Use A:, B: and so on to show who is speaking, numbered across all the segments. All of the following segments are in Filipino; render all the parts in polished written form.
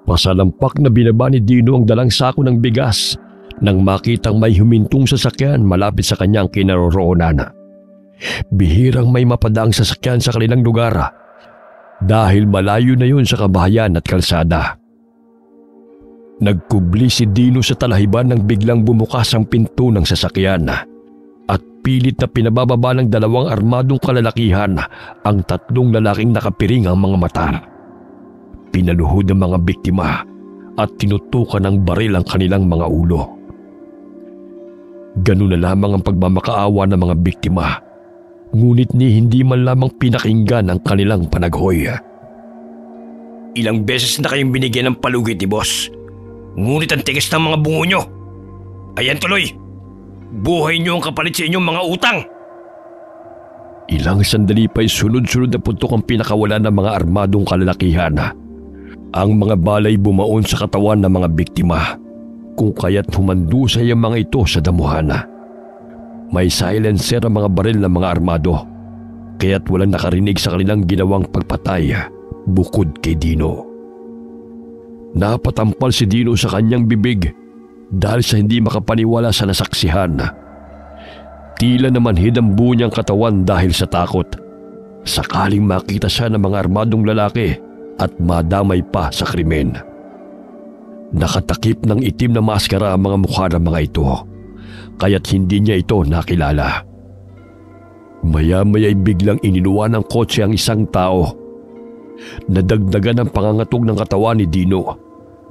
A: Pasalampak na binaba ni Dino ang dalang sako ng bigas nang makitang may humintong sasakyan malapit sa kanyang kinaroroonan. Bihirang may mapadaang sasakyan sa kanilang lugar dahil malayo na yun sa kabahayan at kalsada. Nagkubli si Dino sa talahiban nang biglang bumukas ang pinto ng sasakyan at pilit na pinabababa ng dalawang armadong kalalakihan ang tatlong lalaking nakapiring ang mga mata. Pinaluhod ang mga biktima at tinutukan ng baril ang kanilang mga ulo. Ganun na lamang ang pagmamakaawa ng mga biktima, ngunit hindi man lamang pinakinggan ang kanilang panaghoy.
B: Ilang beses na kayong binigyan ng palugit ni boss, ngunit ang tigas ng mga bungo nyo. Ayan tuloy, buhay nyo ang kapalit sa inyong mga utang.
A: Ilang sandali pa'y sunod-sunod na putok ang pinakawalan ng mga armadong kalalakihan. Ang mga balay bumaon sa katawan ng mga biktima, kung kaya't humandusay ang mga ito sa damuhan. May silencer ang mga baril ng mga armado, kaya't walang nakarinig sa kanilang ginawang pagpatay bukod kay Dino. Napatampal si Dino sa kanyang bibig dahil sa hindi makapaniwala sa nasaksihan. Tila namanhid ang buo niyang katawan dahil sa takot, sakaling makita siya ng mga armadong lalaki at madamay pa sa krimen. Nakatakip ng itim na maskara ang mga mukha ng mga ito, kaya't hindi niya ito nakilala. Maya-maya'y biglang iniluwa ng kotse ang isang tao. Nadagdagan ang pangangatog ng katawan ni Dino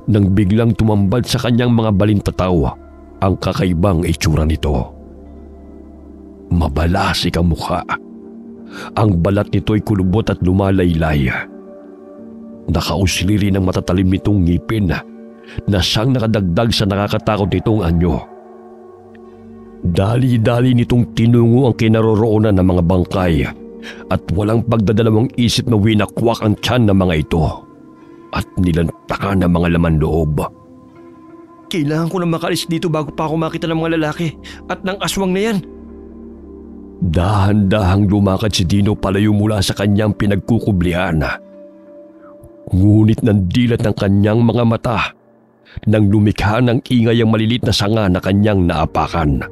A: nang biglang tumambad sa kanyang mga balintataw ang kakaibang itsura nito. Mabalasik ang mukha. Ang balat nito'y kulubot at lumalaylay. Nakausli rin ang matatalim nitong ngipin na siyang nakadagdag sa nakakatakot nitong anyo. Dali-dali nitong tinungo ang kinaroroonan ng mga bangkay at walang pagdadalawang isip na winakwak ang tiyan ng mga ito at nilantakan ng mga laman loob.
B: Kailangan ko na makalis dito bago pa ako makita ng mga lalaki at ng aswang na yan.
A: Dahan-dahang lumakad si Dino palayo mula sa kanyang pinagkukublihan. Ngunit nandilat ng kanyang mga mata nang lumikha ng ingay ang malilit na sanga na kanyang naapakan.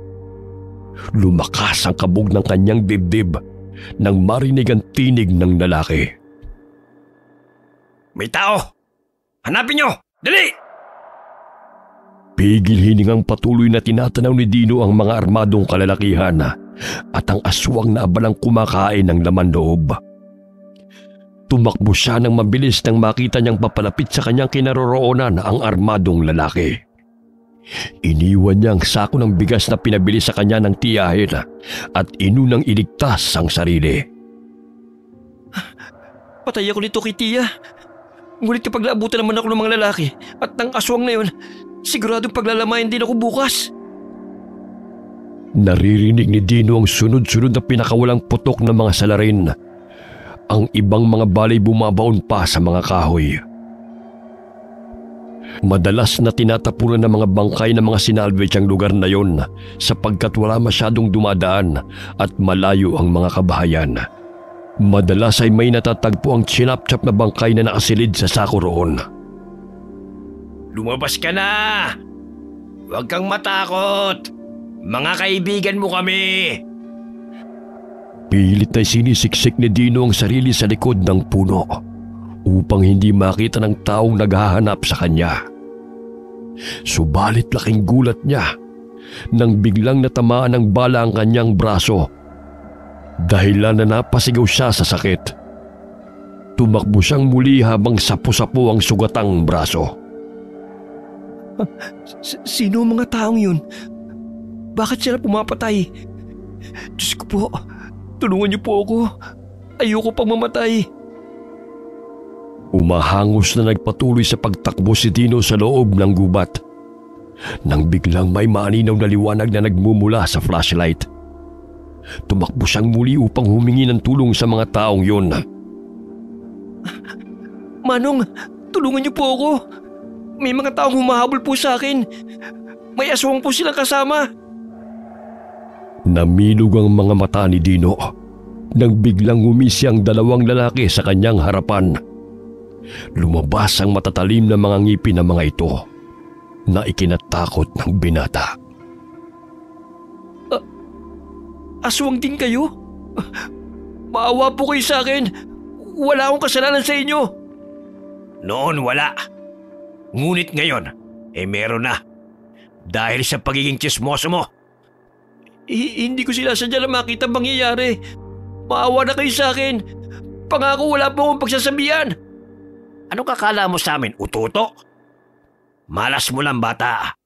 A: Lumakas ang kabog ng kanyang dibdib nang marinig ang tinig ng lalaki.
B: May tao! Hanapin nyo! Dali!
A: Pigil hiningang patuloy na tinatanaw ni Dino ang mga armadong kalalakihan at ang aswang na abalang kumakain ng laman loob. Tumakbo siya ng mabilis nang makita niyang papalapit sa kanyang kinaroroonan ang armadong lalaki. Iniwan niya ang sako ng bigas na pinabili sa kanya ng tiyahin at inunang iligtas ang sarili.
B: Patay ako nito kay tiya. Ngunit kapag naabutan naman ako ng mga lalaki at ng aswang na yun, siguradong paglalamayan din ako bukas.
A: Naririnig ni Dino ang sunod-sunod na pinakawalang putok ng mga salarin. Ang ibang mga balay bumabaon pa sa mga kahoy. Madalas na tinatapunan ng mga bangkay ng mga sinalvage ang lugar na yon sapagkat wala masyadong dumadaan at malayo ang mga kabahayan. Madalas ay may natatagpo ang chinap-chap na bangkay na nakasilid sa sako roon.
B: Lumabas ka na! Huwag kang matakot! Mga kaibigan mo kami!
A: Pilit na sinisiksik ni Dino ang sarili sa likod ng puno upang hindi makita ng taong naghahanap sa kanya. Subalit laking gulat niya nang biglang natamaan ng bala ang kanyang braso. Dahilan na napasigaw siya sa sakit. Tumakbo siyang muli habang sapu-sapu ang sugatang braso.
B: Sino ang mga taong yun? Bakit sila pumapatay? Diyos ko po, tulungan niyo po ako. Ayoko pang mamatay.
A: Umahangos na nagpatuloy sa pagtakbo si Dino sa loob ng gubat nang biglang may malinaw na liwanag na nagmumula sa flashlight. Tumakbo siyang muli upang humingi ng tulong sa mga taong yon.
B: Manong, tulungan niyo po ako. May mga taong humahabol po sa akin. May aswang po silang kasama.
A: Namilog ang mga mata ni Dino nang biglang umisi ang dalawang lalaki sa kanyang harapan. lumabas ang matatalim na mga ngipin ng mga ito na ikinatakot ng binata.
B: Aswang din kayo? Maawa po kayo sa akin. Wala akong kasalanan sa inyo. Noon wala. Ngunit ngayon, meron na. Dahil sa pagiging tsismoso mo. Hindi ko sila sadya na makita mangyayari. Maawa na kayo sa akin. Pangako wala po akong pagsasabihan. Anong kakala mo sa amin, ututo? Malas mo lang, bata.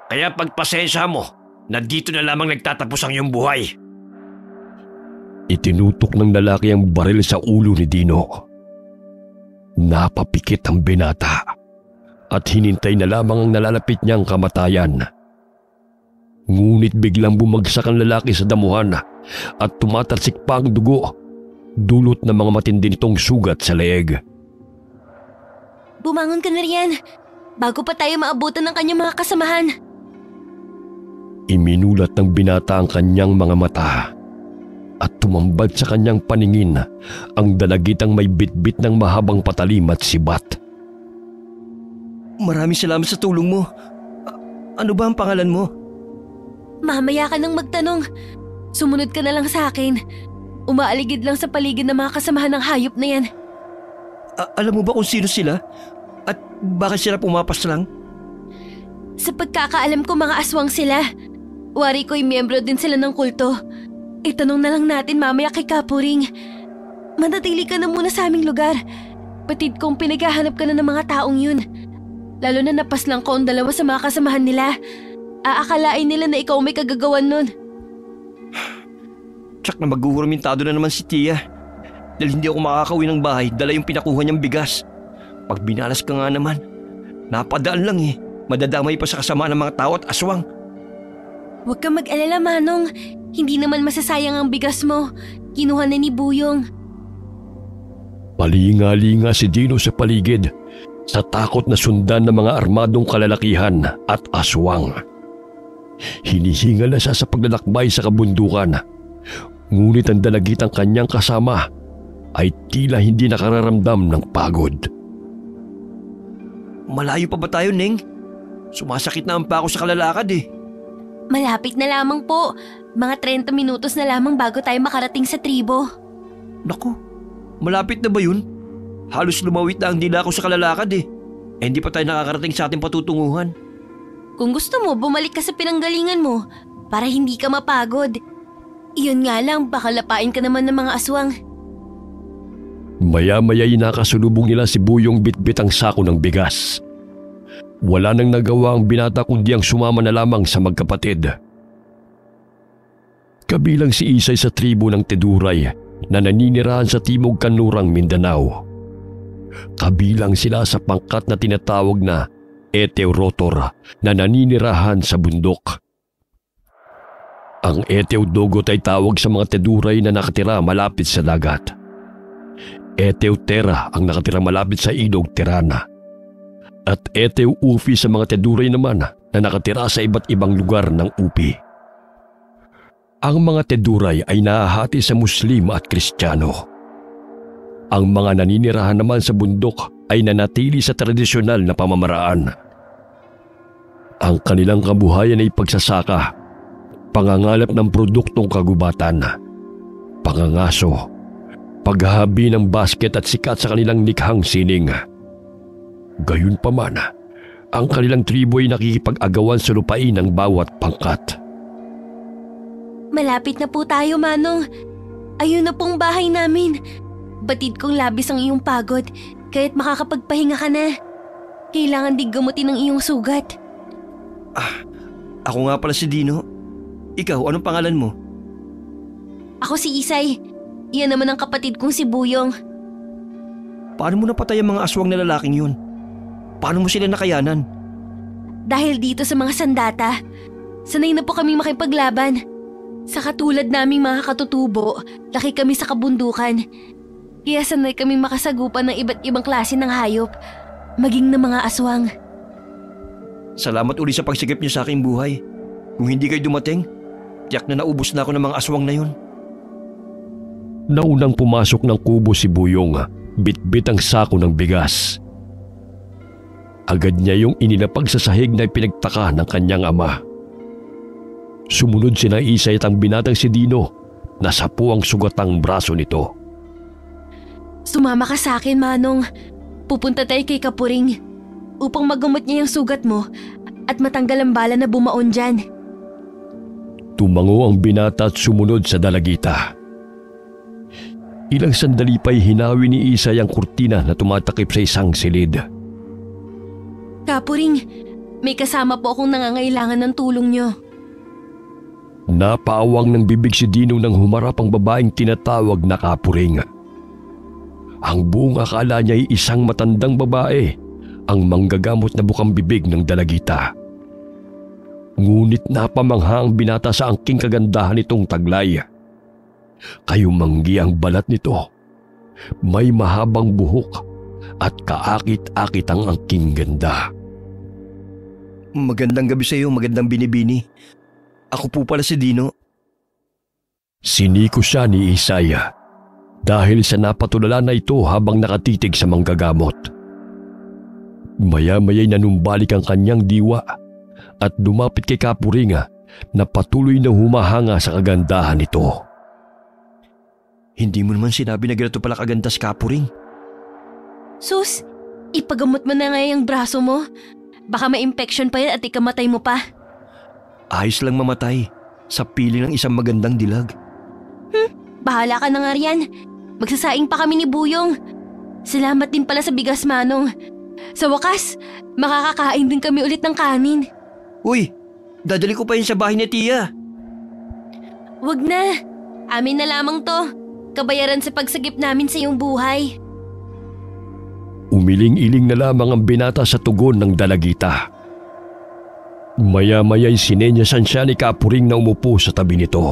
B: Kaya pagpasensya mo na dito na lamang nagtatapos ang iyong buhay.
A: Itinutok ng lalaki ang baril sa ulo ni Dino. Napapikit ang binata at hinintay na lamang ang nalalapit niyang kamatayan. Ngunit biglang bumagsak ang lalaki sa damuhan at tumatalsik pa ang dugo, dulot ng mga matindi nitong sugat sa leeg.
C: Bumangon ka na riyan, bago pa tayo maabutan ng kanyang mga kasamahan.
A: Iminulat ng binata ang kanyang mga mata at tumambad sa kanyang paningin ang dalagitang may bitbit ng mahabang patalim at sibat.
B: Maraming salamat sa tulong mo. Ano ba ang pangalan mo?
C: Mamaya ka nang magtanong. Sumunod ka na lang sa akin. Umaaligid lang sa paligid ng mga kasamahan ng hayop na yan.
B: Alam mo ba kung sino sila? At bakit sila pumapas lang?
C: Sa pagkakaalam ko mga aswang sila. Wari ko'y miyembro din sila ng kulto. Itanong na lang natin mamaya kay Kapuring. Manatili ka na muna sa aming lugar. Batid kong pinaghahanap ka na ng mga taong yun. Lalo na napaslang ko ang dalawa sa mga kasamahan nila. Aakalain nila na ikaw may kagagawan nun.
B: Tsak na maghuhurmentado na naman si Tia. Dahil hindi ako makakauwi ng bahay dala yung pinakuha niyang bigas. Pag binalas ka nga naman, napadaan lang eh. Madadamay pa sa kasama ng mga tao at aswang.
C: Huwag kang mag-alala, Manong. Hindi naman masasayang ang bigas mo. Kinuha na ni Buyong.
A: Palinga-linga si Dino sa paligid sa takot na sundan ng mga armadong kalalakihan at aswang. Hinihingal na siya sa paglalakbay sa kabundukan. Ngunit ang dalagitang kanyang kasama ay tila hindi nakararamdam ng pagod.
B: Malayo pa ba tayo, Neng? Sumasakit na ang pa ako sa kalalakad eh.
C: Malapit na lamang po. Mga 30 minutos na lamang bago tayo makarating sa tribo.
B: Naku, malapit na ba yun? Halos lumawit na ang dila ko sa kalalakad eh. Hindi pa tayo nakakarating sa ating patutunguhan.
C: Kung gusto mo, bumalik ka sa pinanggalingan mo para hindi ka mapagod. Iyon nga lang, baka lapain ka naman ng mga aswang.
A: Maya-maya'y nakasulubong nila si Buyong bitbit ang sako ng bigas. Wala nang nagawa ang binata kundi ang sumama na lamang sa magkapatid. Kabilang si Isay sa tribo ng Teduray na naninirahan sa Timog Kanlurang, Mindanao. Kabilang sila sa pangkat na tinatawag na Eteurotor na naninirahan sa bundok. Ang Eteudogot ay tawag sa mga Teduray na nakatira malapit sa dagat. Eteutera ang nakatira malapit sa ilog Tirana. At Eteuufi sa mga Teduray naman na nakatira sa iba't ibang lugar ng Upi. Ang mga Teduray ay nahahati sa Muslim at Kristiyano. Ang mga naninirahan naman sa bundok ay nanatili sa tradisyonal na pamamaraan. Ang kanilang kabuhayan ay pagsasaka, pangangalap ng produktong kagubatan, pangangaso, paghahabi ng basket at sikat sa kanilang nikhang sining. Gayunpaman, ang kanilang tribo ay nakikipag-agawan sa lupain ng bawat pangkat.
C: Malapit na po tayo, Manong. Ayun na pong bahay namin. Batid kong labis ang iyong pagod, kaya't makakapagpahinga ka na. Kailangan din gamutin ang iyong sugat.
B: Ako nga pala si Dino. Ikaw, anong pangalan mo?
C: Ako si Isay. Iyan naman ang kapatid kong si Buyong.
B: Paano mo napatay ang mga aswang na lalaking yun? Paano mo sila nakayanan?
C: Dahil dito sa mga sandata, sanay na po kami makipaglaban. Sa katulad naming mga katutubo, laki kami sa kabundukan. Kaya sanay kaming makasagupan ng iba't ibang klase ng hayop, maging ng mga aswang.
B: Salamat uli sa pagsigip niyo sa aking buhay. Kung hindi kayo dumating, tiyak na naubos na ako ng mga aswang na yun.
A: Naunang pumasok ng kubo si Buyong bitbit ang sako ng bigas. Agad niya yung inilapag sa sahig na pinagtaka ng kanyang ama. Sumunod sina Isay at ang binatang si Dino na sapu ang sugatang braso nito.
C: Sumama ka sa akin, Manong. Pupunta tayo kay Kapuring upang magamot niya yung sugat mo at matanggal ang bala na bumaon dyan.
A: Tumango ang binata at sumunod sa dalagita. Ilang sandali pa'y hinawi ni Isay ang kurtina na tumatakip sa isang silid.
C: Kapuring, may kasama po akong nangangailangan ng tulong niyo.
A: Napaawang ng bibig si Dino nang humarap ang babaeng tinatawag na Kapuring. Ang buong akala niya ay isang matandang babae, ang manggagamot na bukang bibig ng dalagita. Ngunit napamangha ang binata sa angking kagandahan nitong taglay. Kayumanggi ang balat nito. May mahabang buhok at kaakit-akit ang angking ganda.
B: Magandang gabi sa iyo, magandang binibini. Ako po pala si Dino.
A: Siniko siya ni Isaya dahil sa napatulala na ito habang nakatitig sa manggagamot. Maya-maya'y nanumbalik ang kanyang diwa at lumapit kay Kapuring na patuloy na humahanga sa kagandahan nito.
B: Hindi mo naman sinabi na ganito pala kaganda si Kapuring.
C: Sus, ipagamot mo na nga yung braso mo. Baka may infection pa yan at ikamatay mo pa.
B: Ayos lang mamatay sa piling ng isang magandang dilag.
C: Bahala ka na nga riyan. Magsasaing pa kami ni Buyong. Salamat din pala sa bigas, Manong. Sa wakas, makakakain din kami ulit ng kanin.
B: Uy, dadali ko pa yun sa bahay ni Tia.
C: Wag na. Amin na lamang to. Kabayaran sa pagsagip namin sa iyong buhay.
A: Umiling-iling na lamang ang binata sa tugon ng dalagita. Maya-maya'y sinenyasan siya ni Kapuring na umupo sa tabi nito.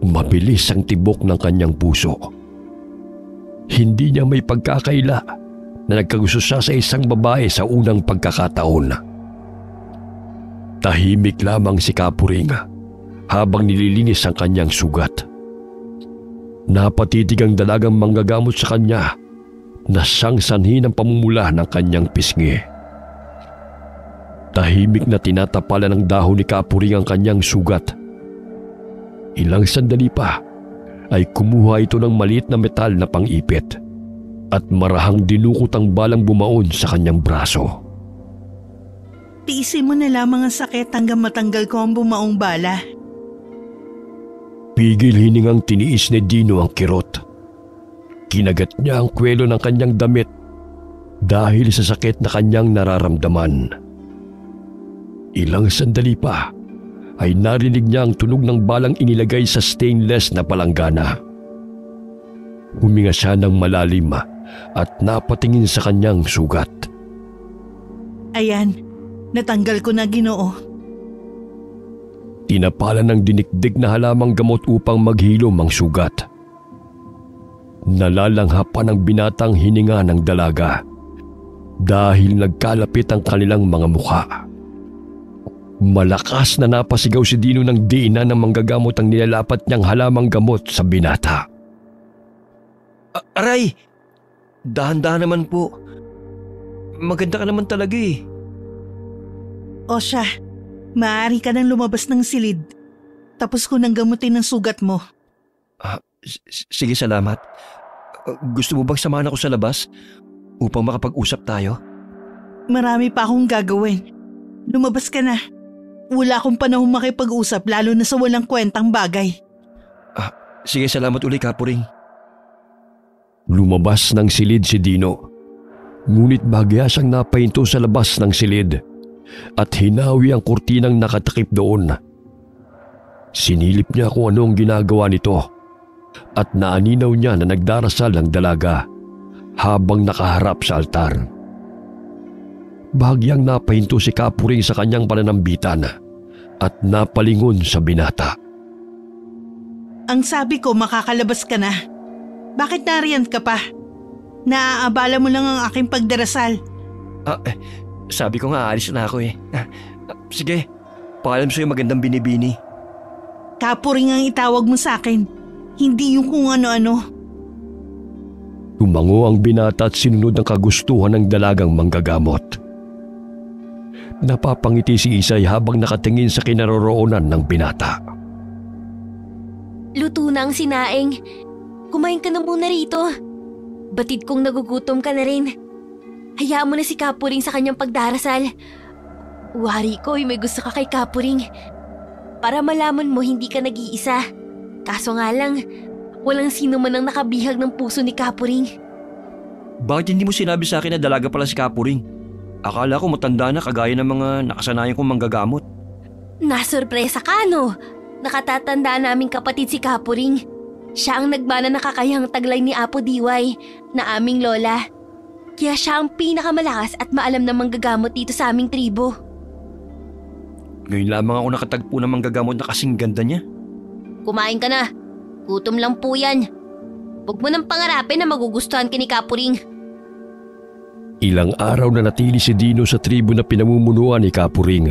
A: Mabilis ang tibok ng kanyang puso. Hindi niya may pagkakaila na nagkagusto siya sa isang babae sa unang pagkakataon. Tahimik lamang si Kapuring habang nililinis ang kanyang sugat. Napatitig ang dalagang manggagamot sa kanya na siyang sanhi ng pamumula ng kanyang pisngi. Tahimik na tinatapalan ng dahon ni Kapuring ang kanyang sugat. Ilang sandali pa ay kumuha ito ng maliit na metal na pang-ipit at marahang dinukot ang balang bumaon sa kanyang braso.
D: Tiisin mo na lamang ang sakit hanggang matanggal ko ang bumaong bala.
A: Pigil hiningang tiniis ni Dino ang kirot. Kinagat niya ang kwelo ng kanyang damit dahil sa sakit na kanyang nararamdaman. Ilang sandali pa ay narinig niya ang tunog ng balang inilagay sa stainless na palanggana. Huminga siya ng malalim at napatingin sa kanyang sugat.
D: Ayan, natanggal ko na, Ginoo.
A: Tinapalan ng dinikdik na halamang gamot upang maghilom ang sugat. Nalalangha pa ng binatang hininga ng dalaga dahil nagkalapit ang kanilang mga mukha. Malakas na napasigaw si Dino ng diina ng manggagamot ang nilalapat niyang halamang gamot sa binata.
B: Aray! Dahan-dahan naman po. Maganda ka naman talaga eh.
D: O siya, maaari ka nang lumabas ng silid. Tapos ko nang gamutin ang sugat mo.
B: Sige, salamat. Gusto mo bang samahan ako sa labas upang makapag-usap tayo?
D: Marami pa akong gagawin. Lumabas ka na. Wala akong panahon makipag-usap lalo na sa walang kwentang bagay.
B: Sige, salamat uli, Kapuring.
A: Lumabas ng silid si Dino. Ngunit bagya siyang napahinto sa labas ng silid at hinawi ang kurtinang nakatakip doon. Sinilip niya kung ano ang ginagawa nito at naaninaw niya na nagdarasal ang dalaga habang nakaharap sa altar. Bahagyang napahinto si Kapuring sa kanyang pananambitan at napalingon sa binata.
D: Ang sabi ko makakalabas ka na. Bakit nariyan ka pa? Naaabala mo lang ang aking pagdarasal.
B: Sabi ko nga alis na ako eh. Sige, paalam sa'yo magandang binibini.
D: Kapuring ang itawag mo sa akin. Hindi yung kung ano-ano.
A: Tumango ang binata at sinunod ang kagustuhan ng dalagang manggagamot. Napapangiti si Isay habang nakatingin sa kinaroroonan ng binata.
C: Luto na ang sinaing. Kumain ka na muna rito. Batid kong nagugutom ka na rin. Hayaan mo na si Kapuring sa kanyang pagdarasal. Wari ko, may gusto ka kay Kapuring. Para malaman mo hindi ka nag-iisa. Kaso nga lang, walang sino man ang nakabihag ng puso ni Kapuring.
B: Bakit hindi mo sinabi sa akin na dalaga pala si Kapuring? Akala ko matanda na kagaya ng mga nakasanayan kong manggagamot.
C: Nasurpresa ka, no? Nakatatanda naming kapatid si Kapuring. Siya ang nagmana na kakayahang taglay ni Apo Diway na aming lola. Kaya siya ang pinakamalakas at maalam na manggagamot dito sa aming tribo.
B: Ngayon lamang ako nakatagpo ng manggagamot na kasing ganda niya.
C: Kumain ka na. Gutom lang po yan. Huwag mo nang pangarapin na magugustuhan ka ni Kapuring.
A: Ilang araw na natili si Dino sa tribo na pinamumunuan ni Kapuring.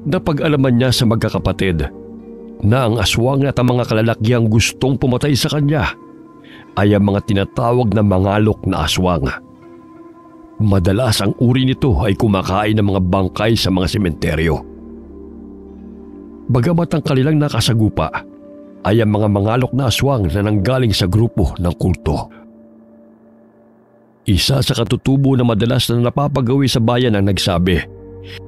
A: Napag-alaman niya sa magkakapatid na ang aswang at ang mga kalalakyang gustong pumatay sa kanya ay ang mga tinatawag na mangalok na aswang. Madalas ang uri nito ay kumakain ng mga bangkay sa mga sementeryo. Bagamat ang kanilang nakasagupa ay ang mga mangalok na aswang na nanggaling sa grupo ng kulto. Isa sa katutubo na madalas na napapagawi sa bayan ang nagsabi,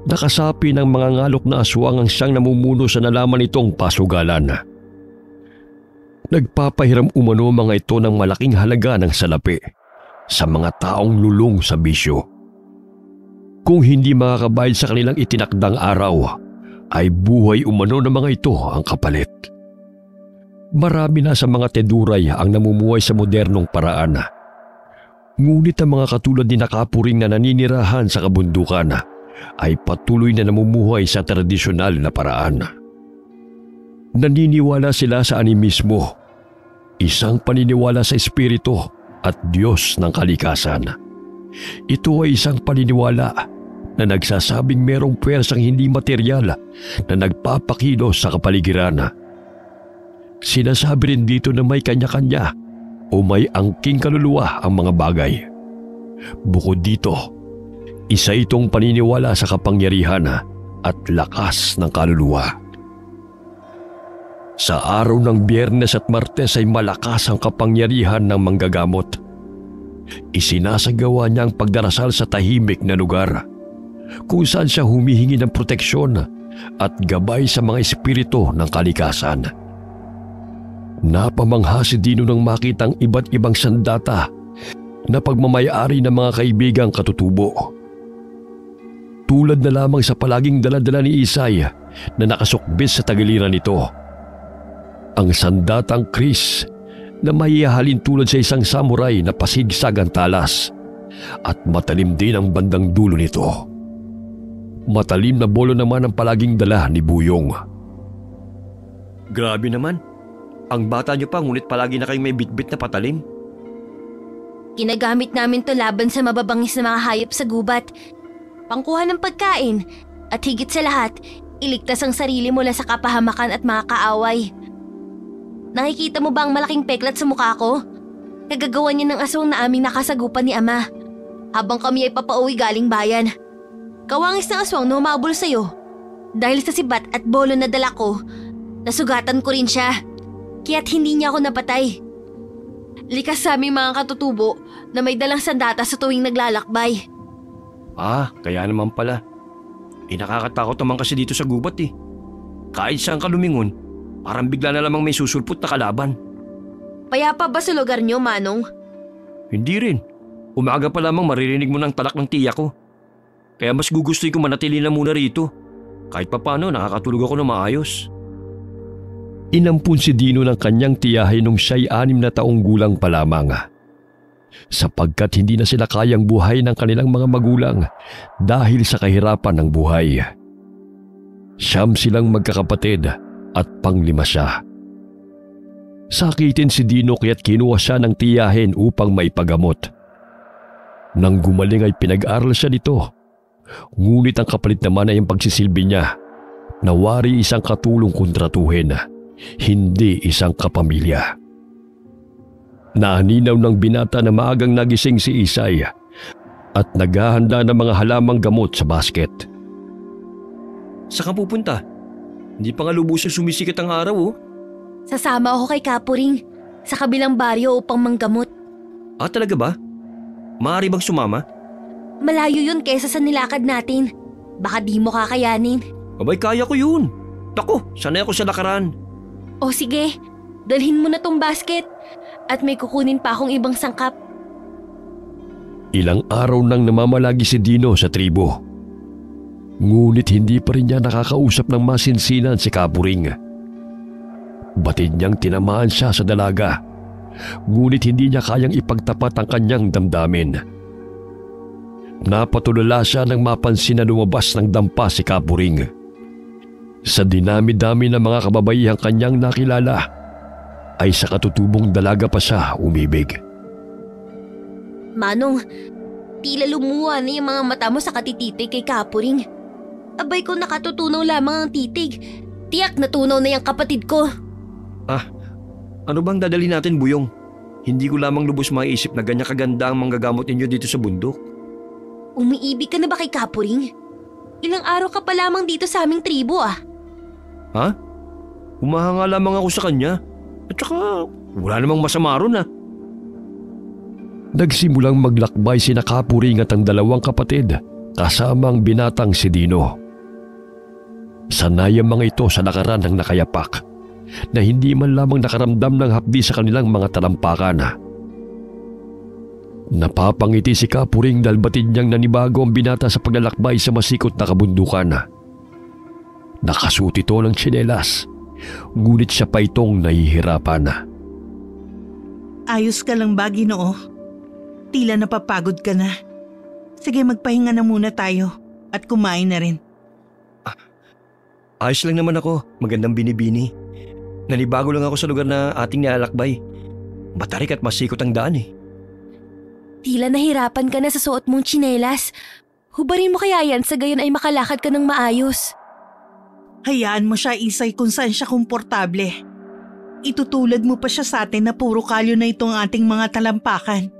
A: nakasapi ng mga ngalok na aswang ang siyang namumuno sa nalaman nitong pasugalan. Nagpapahiram umano mga ito ng malaking halaga ng salapi sa mga taong lulong sa bisyo. Kung hindi makakabayad sa kanilang itinakdang araw, ay buhay umano ng mga ito ang kapalit. Marami na sa mga teduray ang namumuhay sa modernong paraan. Ngunit ang mga katulad ni Kapuring na naninirahan sa kabundukan ay patuloy na namumuhay sa tradisyonal na paraan. Naniniwala sila sa animismo, isang paniniwala sa espiritu at Diyos ng kalikasan. Ito ay isang paniniwala na nagsasabing merong puwersang hindi materyal na nagpapakilos sa kapaligiran. Sinasabi rin dito na may kanya-kanya o may angking kaluluwa ang mga bagay. Bukod dito, isa itong paniniwala sa kapangyarihan at lakas ng kaluluwa. Sa araw ng Biyernes at Martes ay malakas ang kapangyarihan ng manggagamot. Isinasagawa niya ang pagdarasal sa tahimik na lugar, kung saan siya humihingi ng proteksyon at gabay sa mga espiritu ng kalikasan. Napamangha si Dino nang makitang iba't ibang sandata na pagmamayari ng mga kaibigang katutubo. Tulad na lamang sa palaging daladala ni Isay na nakasukbis sa tagiliran nito. Ang sandatang Chris na maihahalin tulad sa isang samurai na pasigsag ang talas at matalim din ang bandang dulo nito. Matalim na bolo naman ang palaging dala ni Buyong.
B: Grabe naman. Ang bata niyo pa ngunit palagi na kayong may bitbit na patalim.
C: Ginagamit namin to laban sa mababangis na mga hayop sa gubat. Pangkuha ng pagkain at higit sa lahat, iligtas ang sarili mula sa kapahamakan at mga kaaway. Nakikita mo ba ang malaking peklat sa mukha ko? Kagagawa niya ng aswang na aming nakasagupan ni Ama habang kami ay papauwi galing bayan. Kawangis ng aswang na humabol sa'yo. Dahil sa sibat at bolo na dala ko, nasugatan ko rin siya. Kaya't hindi niya ako napatay. Likas sa aming mga katutubo na may dalang sandata sa tuwing naglalakbay.
B: Kaya naman pala. Nakakatakot naman kasi dito sa gubat eh. Kahit saan ka lumingon, parang bigla na lamang may susulpot na kalaban.
C: Payapa ba sa lugar niyo, Manong?
B: Hindi rin. Umaga pa lamang maririnig mo ng talak ng tiya ko. Kaya mas gugustuhin ko manatili na muna rito. Kahit papano nakakatulog ako na maayos.
A: Inampun si Dino ng kanyang tiyahin nung siya'y 6 na taong gulang pa lamang. Sapagkat hindi na sila kayang buhay ng kanilang mga magulang dahil sa kahirapan ng buhay. 9 silang magkakapatid at 5 siya. Sakitin si Dino kaya't kinuha siya ng tiyahin upang maipagamot. Nang gumaling ay pinag-aral siya nito. Ngunit ang kapalit naman ay ang pagsisilbi niya na wari isang katulong kontratuhin, hindi isang kapamilya. Nahaninaw ng binata na maagang nagising si Isay at naghahanda ng mga halamang gamot sa basket.
B: Saan ka pupunta? Hindi pa nga lubusang sumisikat ang araw oh.
C: Sasama ako kay Kapuring sa kabilang baryo upang manggamot.
B: Ah, talaga ba? Maaari bang sumama?
C: Malayo yun kaysa sa nilakad natin. Baka di mo kakayanin.
B: Abay, kaya ko yun. Naku, sanay ako sa lakaran.
C: O sige, dalhin mo na tong basket. At may kukunin pa akong ibang sangkap.
A: Ilang araw nang namamalagi si Dino sa tribo. Ngunit hindi pa rin niya nakakausap ng masinsinan si Kapuring. Batid niyang tinamaan siya sa dalaga. Ngunit hindi niya kayang ipagtapat ang kanyang damdamin. Napatulala siya nang mapansin na lumabas ng dampa si Kapuring. Sa dinami-dami ng mga kababaihang kanyang nakilala, ay sa katutubong dalaga pa siya umibig.
C: Manong, tila lumuha na yung mga mata mo sa katititig kay Kapuring. Abay ko nakatutunaw lamang ang titig. Tiyak natunaw na yung kapatid ko.
B: Ah, ano bang dadali natin, Buyong? Hindi ko lamang lubos maiisip na ganyan kaganda ang manggagamot ninyo dito sa bundok.
C: Umiibig ka na ba kay Kapuring? Ilang araw ka pa lamang dito sa aming tribo ah.
B: Ha? Humahanga lamang ako sa kanya. At saka, wala namang masama ron ah.
A: Nagsimulang maglakbay sina Kapuring at ang dalawang kapatid kasama ang binatang si Dino. Sanay ang mga ito sa lakaran ng nakayapak na hindi man lamang nakaramdam ng hapdi sa kanilang mga talampakan. Napapangiti si Kapuring dahil batid niyang nanibago ang binata sa paglalakbay sa masikot na kabundukan. Nakasuot ito ng tsinelas, ngunit siya pa itong nahihirapan.
D: Ayos ka lang ba, Ginoo? Tila napapagod ka na. Sige, magpahinga na muna tayo at kumain na rin.
B: Ayos lang naman ako, magandang binibini. Nanibago lang ako sa lugar na ating nilalakbay. Matarik at masikot ang daan eh.
C: Tila nahirapan ka na sa suot mong tsinelas. Hubarin mo kaya yan sa gayon ay makalakad ka ng maayos.
D: Hayaan mo siya, Isay, kung saan siya komportable. Itutulad mo pa siya sa atin na puro kalyo na itong ating mga talampakan.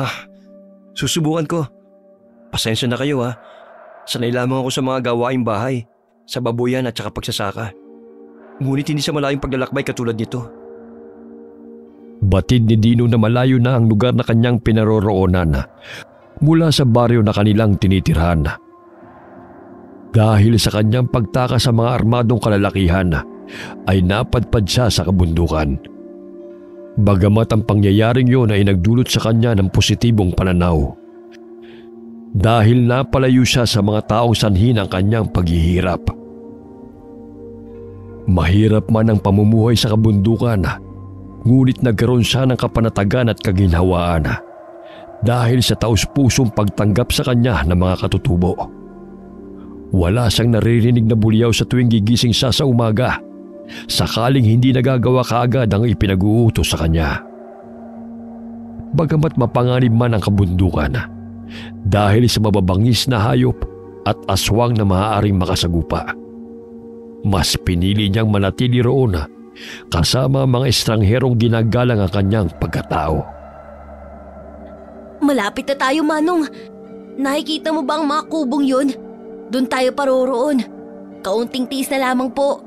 B: Ah, susubukan ko. Pasensya na kayo ha. Sanay lamang ako sa mga gawaing bahay, sa babuyan at saka pagsasaka. Ngunit hindi sa malayong paglalakbay katulad nito.
A: Batid ni Dino na malayo na ang lugar na kanyang pinaroroonan mula sa baryo na kanilang tinitirhan. Dahil sa kanyang pagtaka sa mga armadong kalalakihan, ay napadpad siya sa kabundukan. Bagamat ang pangyayaring yun ay nagdulot sa kanya ng positibong pananaw. Dahil napalayo siya sa mga taong sanhi ng kanyang paghihirap. Mahirap man ang pamumuhay sa kabundukan, ngunit nagkaroon siya ng kapanatagan at kaginhawaan dahil sa taus-pusong pagtanggap sa kanya ng mga katutubo. Wala siyang naririnig na bulyaw sa tuwing gigising siya sa umaga, sakaling hindi nagagawa kaagad ang ipinag-uutos sa kanya. Bagamat mapanganib man ang kabundukan, dahil sa mababangis na hayop at aswang na maaaring makasagupa, mas pinili niyang manatili roon kasama ang mga estrangherong ginagalang ang kanyang pagkatao.
C: Malapit na tayo, Manong. Nakikita mo ba ang mga kubong yun? Doon tayo paroroon. Kaunting tiis na lamang po.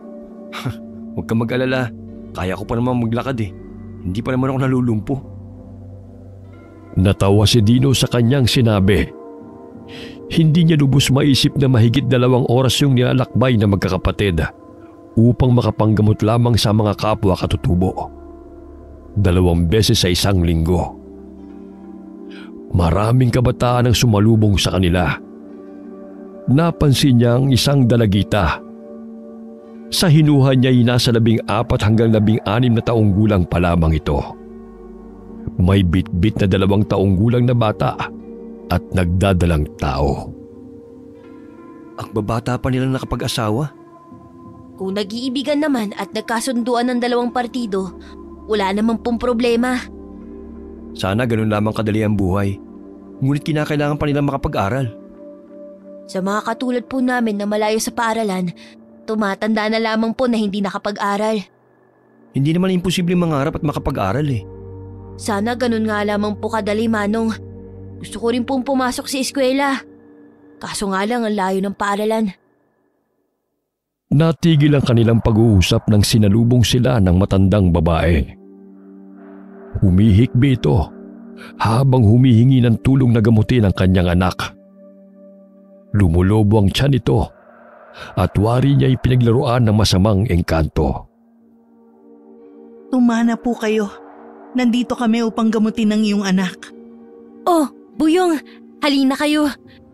B: Huwag kang mag-alala. Kaya ko pa naman maglakad eh. Hindi pa naman ako nalulumpo.
A: Natawa si Dino sa kanyang sinabi. Hindi niya lubos maisip na mahigit 2 oras yung nilalakbay na magkakapatid upang makapanggamot lamang sa mga kapwa katutubo. 2 beses sa isang linggo. Maraming kabataan ang sumalubong sa kanila. Napansin niya ang isang dalagita. Sa hinuha niya ay nasa 14 hanggang 16 na taong gulang pa lamang ito. May bitbit na 2 taong gulang na bata at nagdadalang tao.
B: Ang babata pa nilang nakapag-asawa?
C: Kung nag-iibigan naman at nagkasunduan ng 2 partido, wala namang pong problema.
B: Sana ganun lamang kadali ang buhay. Ngunit kinakailangan pa nilang makapag-aral.
C: Sa mga katulad po namin na malayo sa paaralan, tumatanda na lamang po na hindi nakapag-aral.
B: Hindi naman imposible mangarap at makapag-aral eh.
C: Sana ganun nga lamang po kadali, Manong. Gusto ko rin pong pumasok sa eskwela. Kaso nga lang ang layo ng paaralan.
A: Natigil ang kanilang pag-uusap nang sinalubong sila ng matandang babae. Humihikbi ito habang humihingi ng tulong na gamutin ang kanyang anak. Lumulobo ang tiyan nito at wari niya pinaglaruan ng masamang engkanto.
D: Tumana po kayo. Nandito kami upang gamutin ang iyong anak.
C: Oh, Buyong, halina kayo.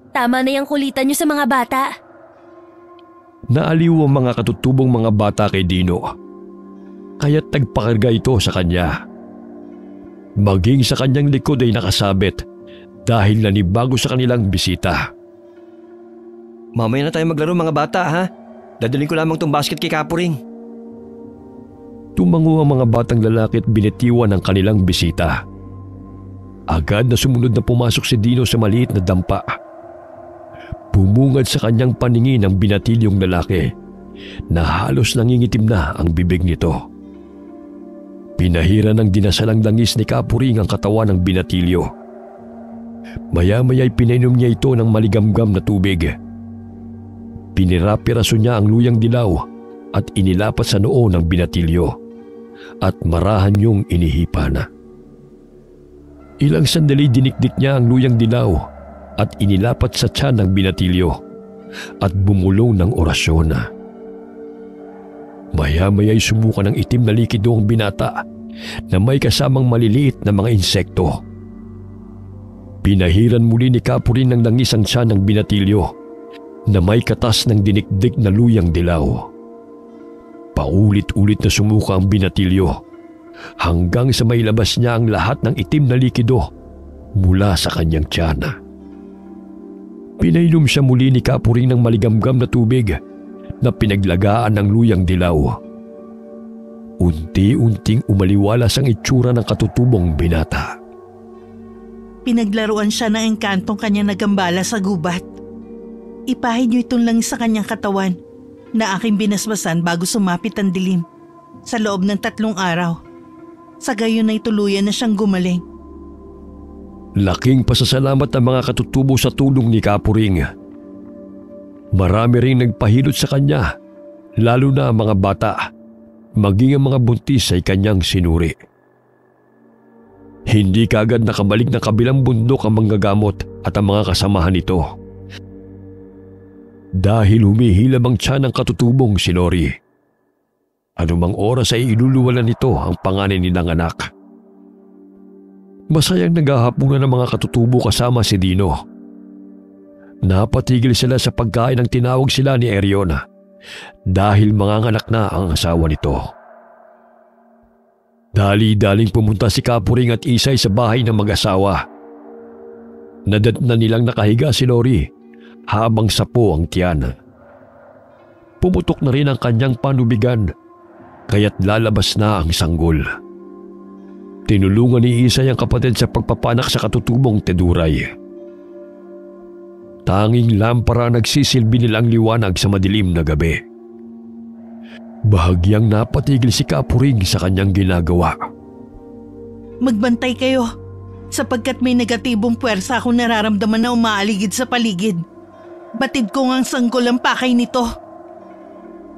C: Tama na yung kulitan niyo sa mga bata.
A: Naaliw ang mga katutubong mga bata kay Dino, kaya't nagpakarga ito sa kanya. Maging sa kanyang likod ay nakasabit dahil nanibago sa kanilang bisita.
B: Mamaya na tayo maglaro mga bata ha. Dadalhin ko lamang tong basket kay Kapuring.
A: Tumango ang mga batang lalaki at binitiwan ang kanilang bisita. Agad na sumunod na pumasok si Dino sa maliit na dampa. Bumungad sa kanyang paningin ang binatilyong lalaki na halos nangingitim na ang bibig nito. Pinahira ng dinasalang langis ni Kapuring ang katawan ng binatilyo. Maya-maya'y pinainom niya ito ng maligamgam na tubig. Pinirapiraso niya ang luyang dilaw at inilapat sa noo ng binatilyo at marahan niyong inihipan. Ilang sandali dinikdik niya ang luyang dilaw at inilapat sa tiyan ng binatilyo at bumulong ng orasyon. Maya-maya'y sumuka ng itim na likido ang binata na may kasamang maliliit na mga insekto. Pinahiran muli ni Kapuring ng langis ang tiyan ng binatilyo na may katas ng dinikdik na luyang dilaw. Paulit-ulit na sumuka ang binatilyo hanggang sa mailabas niya ang lahat ng itim na likido mula sa kanyang tiyan. Pinainom siya muli ni Kapuring ng maligamgam na tubig na pinaglagaan ng luyang dilaw. Unti-unting umaliwalas ang itsura ng katutubong binata.
D: Pinaglaruan siya ng engkantong kanyang nagambala sa gubat. Ipahid niyo itong langis sa kanyang katawan na aking binasbasan bago sumapit ang dilim sa loob ng 3 araw. Sa gayon ay tuluyan na siyang gumaling.
A: Laking pasasalamat ang mga katutubo sa tulong ni Kapuring. Marami ring nagpahilot sa kanya, lalo na ang mga bata, maging ang mga buntis ay kanyang sinuri. Hindi kaagad nakabalik na kabilang bundok ang manggagamot at ang mga kasamahan nito. Dahil humihilab ang tiyan ng katutubong si Lori. Anumang oras ay iluluwalan nito ang panganay nilang anak. Masayang naghahapunan ng mga katutubo kasama si Dino. Napatigil sila sa pagkain ng tinawag sila ni Erion dahil manganganak na ang asawa nito. Dali-daling pumunta si Kapuring at Isay sa bahay ng mag-asawa. Nadatnan nilang nakahiga si Lori habang sapo ang tiyan. Pumutok na rin ang kanyang panubigan kaya't lalabas na ang sanggol. Tinulungan ni Isay ang kapatid sa pagpapanak sa katutubong teduray. Tanging lampara nagsisilbi nilang liwanag sa madilim na gabi. Bahagyang napatigil si Kapuring sa kanyang ginagawa.
D: Magbantay kayo sapagkat may negatibong puwersa akong nararamdaman na umaaligid sa paligid. Batid ko ngang sanggol ang pakay nito.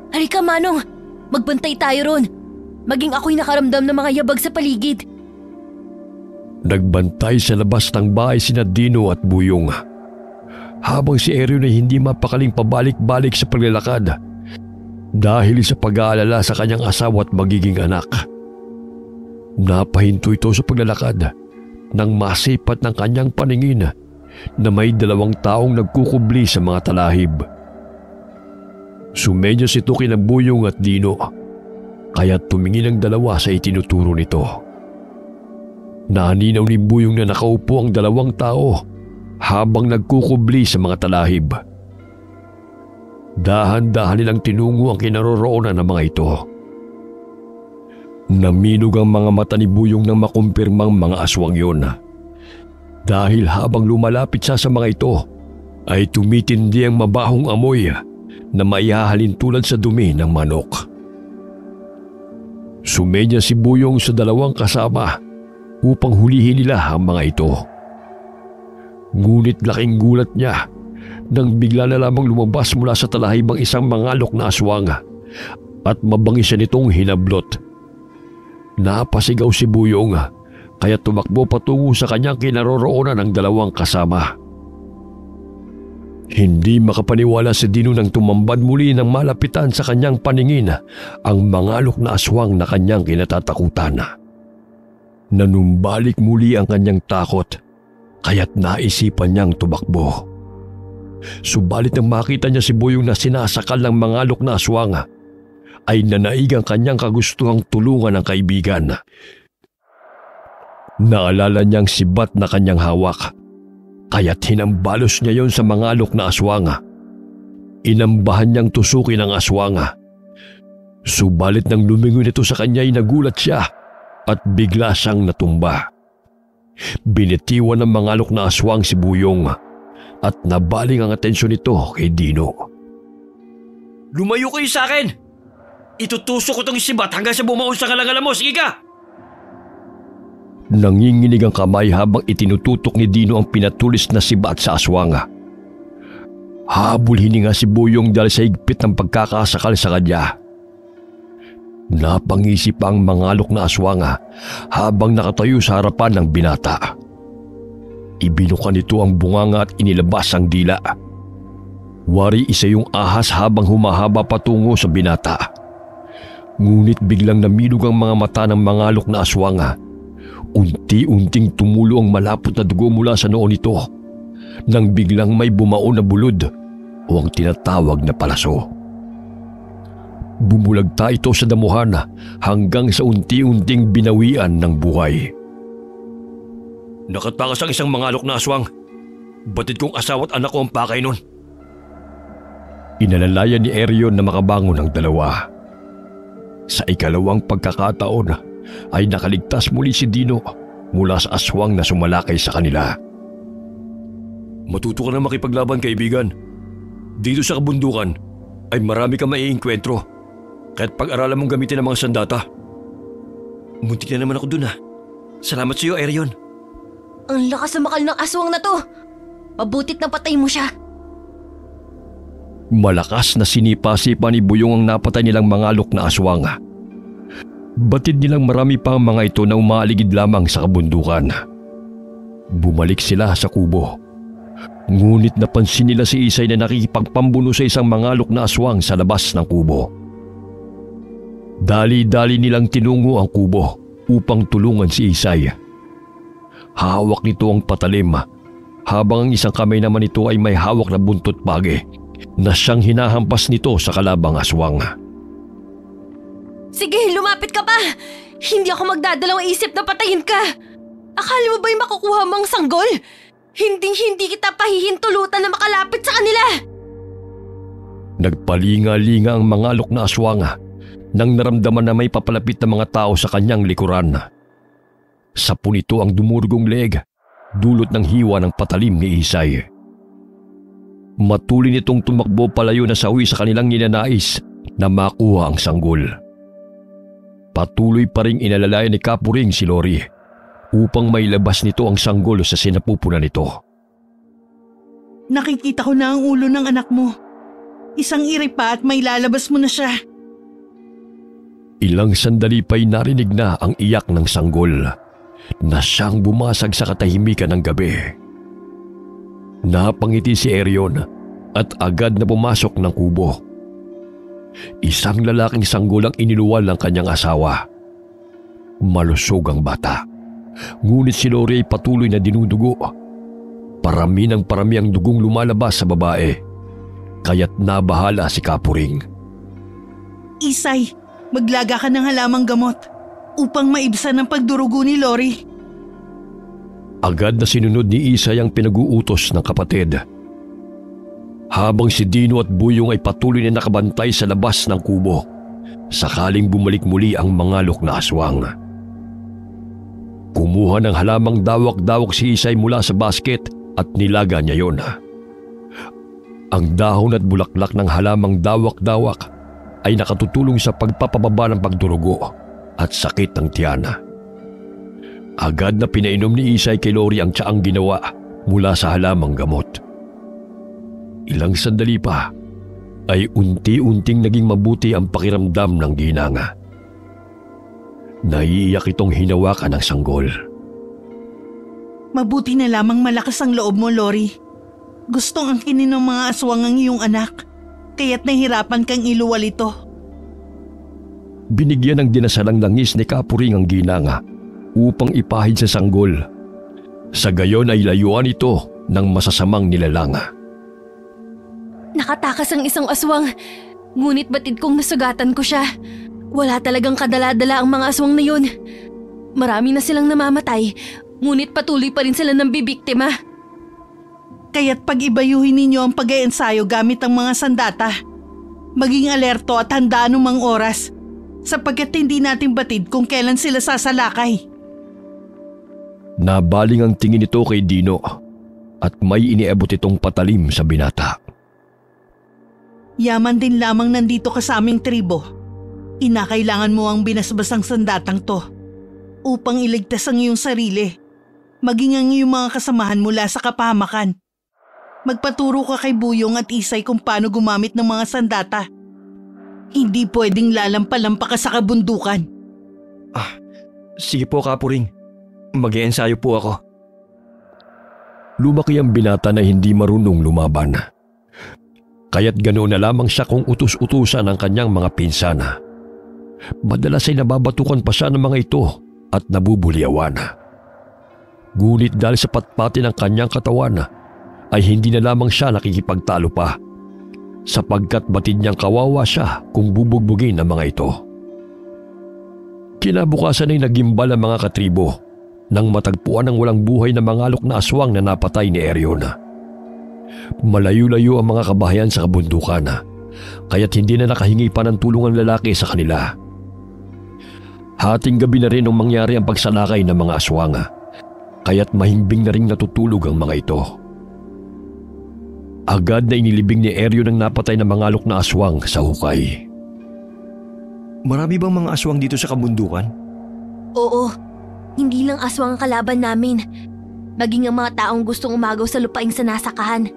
C: Halika, Manong. Magbantay tayo ron. Maging ako'y nakaramdam ng mga yabag sa paligid.
A: Nagbantay sa labas ng bahay sina Dino at Buyong. Habang si Erion ay hindi mapakaling pabalik-balik sa paglalakad dahil sa pag-aalala sa kanyang asawa at magiging anak. Napahinto ito sa paglalakad nang masipat ng kanyang paningin na may 2 taong nagkukubli sa mga talahib. Sumenyas ito kina Buyong at Dino, kaya tumingin ang dalawa sa itinuturo nito. Naninaw ni Buyong na nakaupo ang 2 tao habang nagkukubli sa mga talahib. Dahan-dahan nilang tinungo ang kinaroroonan ng mga ito. Naminog ang mga mata ni Buyong nang makumpirmang mga aswang yun. Dahil habang lumalapit siya sa mga ito, ay tumitindi ang mabahong amoy na maihahalin tulad sa dumi ng manok. Sumenya si Buyong sa 2 kasama upang hulihin nila ang mga ito. Ngunit laking gulat niya nang bigla na lamang lumabas mula sa talahibang isang mangalok na aswang at mabangis siya nitong hinablot. Napasigaw si Buyong kaya tumakbo patungo sa kanyang kinaroroonan ng dalawang kasama. Hindi makapaniwala si Dino nang tumambad muli ng malapitan sa kanyang paningin ang mangalok na aswang na kanyang kinatatakutan. Nanumbalik muli ang kanyang takot kaya't naisipan niyang tumakbo. Subalit nang makita niya si Buyong na sinasakal ng mangalok na aswang, ay nanaig ang kanyang kagustuhang tulungan ng kaibigan. Naalala niyang sibat na kanyang hawak, kaya't hinambalos niya yon sa mangalok na aswang. Inambahan niyang tusukin ang aswang. Subalit nang lumingon ito sa kanya ay nagulat siya at bigla siyang natumba. Binitiwan ng mangalok na aswang si Buyong at nabaling ang atensyon nito kay Dino.
B: Lumayo kayo sa akin! Itutusok ko tong sibat hanggang sa bumaon sa kalangala mo. Sige ka!
A: Nanginginig ang kamay habang itinututok ni Dino ang pinatulis na sibat sa aswang. Habol hininga si Buyong dahil sa higpit ng pagkakasakal sa kanya. Napangisip ang mangalok na aswang habang nakatayo sa harapan ng binata. Ibinuka nito ang bunganga at inilabas ang dila. Wari isa yung ahas habang humahaba patungo sa binata. Ngunit biglang namilog ang mga mata ng mangalok na aswang. Unti-unting tumulo ang malapot na dugo mula sa noo nito nang biglang may bumaon na bulod o ang tinatawag na palaso. Bumulagta ito sa damuhan hanggang sa unti-unting binawian ng buhay.
B: Nakatakas ang isang mangalok na aswang. Batid kong asawa at anak ko ang pakay nun.
A: Inalalayan ni Erion na makabangon ang dalawa. Sa ikalawang pagkakataon ay nakaligtas muli si Dino mula sa aswang na sumalakay sa kanila.
B: Matuto ka na makipaglaban, kaibigan. Dito sa kabundukan ay marami kang maiengkwentro. Kahit pag-aralan mong gamitin ang mga sandata. Muntik na naman ako dun. Salamat sa iyo, Erion.
C: Ang lakas na makal ng aswang na to. Mabutit na patay mo siya.
A: Malakas na sinipa-sipa ni Buyong ang napatay nilang mangalok na aswang. Batid nilang marami pa ang mga ito na umaaligid lamang sa kabundukan. Bumalik sila sa kubo. Ngunit napansin nila si Isay na nakikipagpambuno sa isang mangalok na aswang sa labas ng kubo. Dali-dali nilang tinungo ang kubo upang tulungan si Isay. Hawak nito ang patalim habang ang isang kamay naman nito ay may hawak na buntot pagi na siyang hinahampas nito sa kalabang aswang.
C: Sige, lumapit ka pa! Hindi ako magdadalawang isip na patayin ka! Akala mo ba'y makukuha mo ang sanggol? Hindi kita pahihintulutan na makalapit sa kanila!
A: Nagpalinga-linga ang mangalok na aswang nang naramdaman na may papalapit na mga tao sa kanyang likuran. Sa punito ang dumurugong leeg, dulot ng hiwa ng patalim ni Isay. Matuloy nitong tumakbo palayo na sawi sa kanilang ninanais na makuha ang sanggol. Patuloy pa ring inalalayan ni Kapuring si Lori upang mailabas nito ang sanggol sa sinapupunan nito.
D: Nakikita ko na ang ulo ng anak mo. Isang iri pa at may lalabas mo na siya.
A: Ilang sandali pa'y narinig na ang iyak ng sanggol na siyang bumasag sa katahimikan ng gabi. Napangiti si Erion at agad na pumasok ng kubo. Isang lalaking sanggol ang iniluwal ng kanyang asawa. Malusog ang bata, ngunit si Lori ay patuloy na dinudugo. Parami ng parami ang dugong lumalabas sa babae, kaya't nabahala si Kapuring.
D: Isay, maglaga ka ng halamang gamot upang maibsan ang pagdurugo ni Lori.
A: Agad na sinunod ni Isay ang pinag-uutos ng kapatid. Habang si Dino at Buyong ay patuloy na nakabantay sa labas ng kubo, sakaling bumalik muli ang mangalok na aswang. Kumuha ng halamang dawak-dawak si Isay mula sa basket at nilaga niya yon. Ang dahon at bulaklak ng halamang dawak-dawak ay nakatutulong sa pagpapababa ng pagdurugo at sakit ng tiyan. Agad na pinainom ni Isay kay Lori ang tsaang ginawa mula sa halamang gamot. Ilang sandali pa ay unti-unting naging mabuti ang pakiramdam ng ginanga. Naiiyak itong hinawakan ng sanggol.
D: Mabuti na lamang malakas ang loob mo, Lori. Gustong angkinin ng mga aswang ang iyong anak, kaya't nahirapan kang iluwal ito.
A: Binigyan ng dinasalang langis ni Kapuring ang ginanga upang ipahid sa sanggol. Sa gayon ay layuan ito ng masasamang nilalanga.
C: Nakatakas ang isang aswang, ngunit batid kong nasugatan ko siya. Wala talagang kadala-dala ang mga aswang na yun. Marami na silang namamatay, ngunit patuloy pa rin sila ng bibiktima.
D: Kaya't pag-ibayuhin ninyo ang pag-iensayo gamit ang mga sandata. Maging alerto at handaan ng oras, sapagkat hindi natin batid kung kailan sila sasalakay.
A: Nabaling ang tingin nito kay Dino at may iniabot itong patalim sa binata.
D: Yaman din lamang nandito ka sa aming tribo. Kinakailangan mo ang binasbasang sandatang to upang iligtas ang iyong sarili, maging ang iyong mga kasamahan mula sa kapahamakan. Magpaturo ka kay Buyong at Isay kung paano gumamit ng mga sandata. Hindi pwedeng lalampa-lampa ka sa kabundukan.
B: Sige po, Kapuring. Mag-iensayo po ako.
A: Lumaki ang binata na hindi marunong lumaban. Kaya't ganoon na lamang siya kung utus-utusan ng kanyang mga pinsana. Madalas ay nababatukan pa siya ng mga ito at nabubuliawan. Ngunit dahil sa patpati ng kanyang katawan ay hindi na lamang siya nakikipagtalo pa, sapagkat batid niyang kawawa siya kung bubugbugin ang mga ito. Kinabukasan ay nagimbal ang mga katribo nang matagpuan ng walang buhay na mga alok na aswang na napatay ni Erion. Malayo-layo ang mga kabahayan sa kabundukan, kaya't hindi na nakahingi pa ng tulong ang lalaki sa kanila. Hating gabi na rin nung mangyari ang pagsalakay ng mga aswang, kaya't mahimbing na rin natutulog ang mga ito. Agad na inilibing ni Erion ang napatay na mga alok na aswang sa hukay.
B: Marami bang mga aswang dito sa kabundukan?
C: Oo, hindi lang aswang ang kalaban namin. Maging ang mga taong gustong umagaw sa lupaing sinasakahan.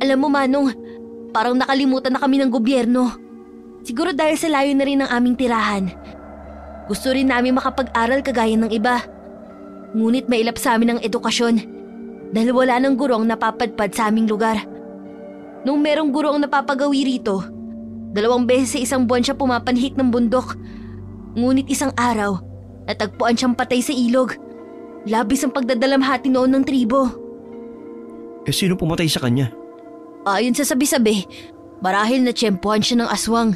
C: Alam mo, Manong, parang nakalimutan na kami ng gobyerno. Siguro dahil sa layo na rin ng aming tirahan. Gusto rin namin makapag-aral kagaya ng iba. Ngunit mailap sa amin ang edukasyon dahil wala ng gurong napapadpad sa aming lugar. Nung merong guro ang napapagawi rito, 2 beses sa isang buwan siya pumapanhik ng bundok. Ngunit isang araw, natagpuan siyang patay sa ilog. Labis ang pagdadalamhati noon ng tribo.
B: Sino pumatay sa kanya?
C: Ayon sa sabi-sabi, marahil natsyempohan siya ng aswang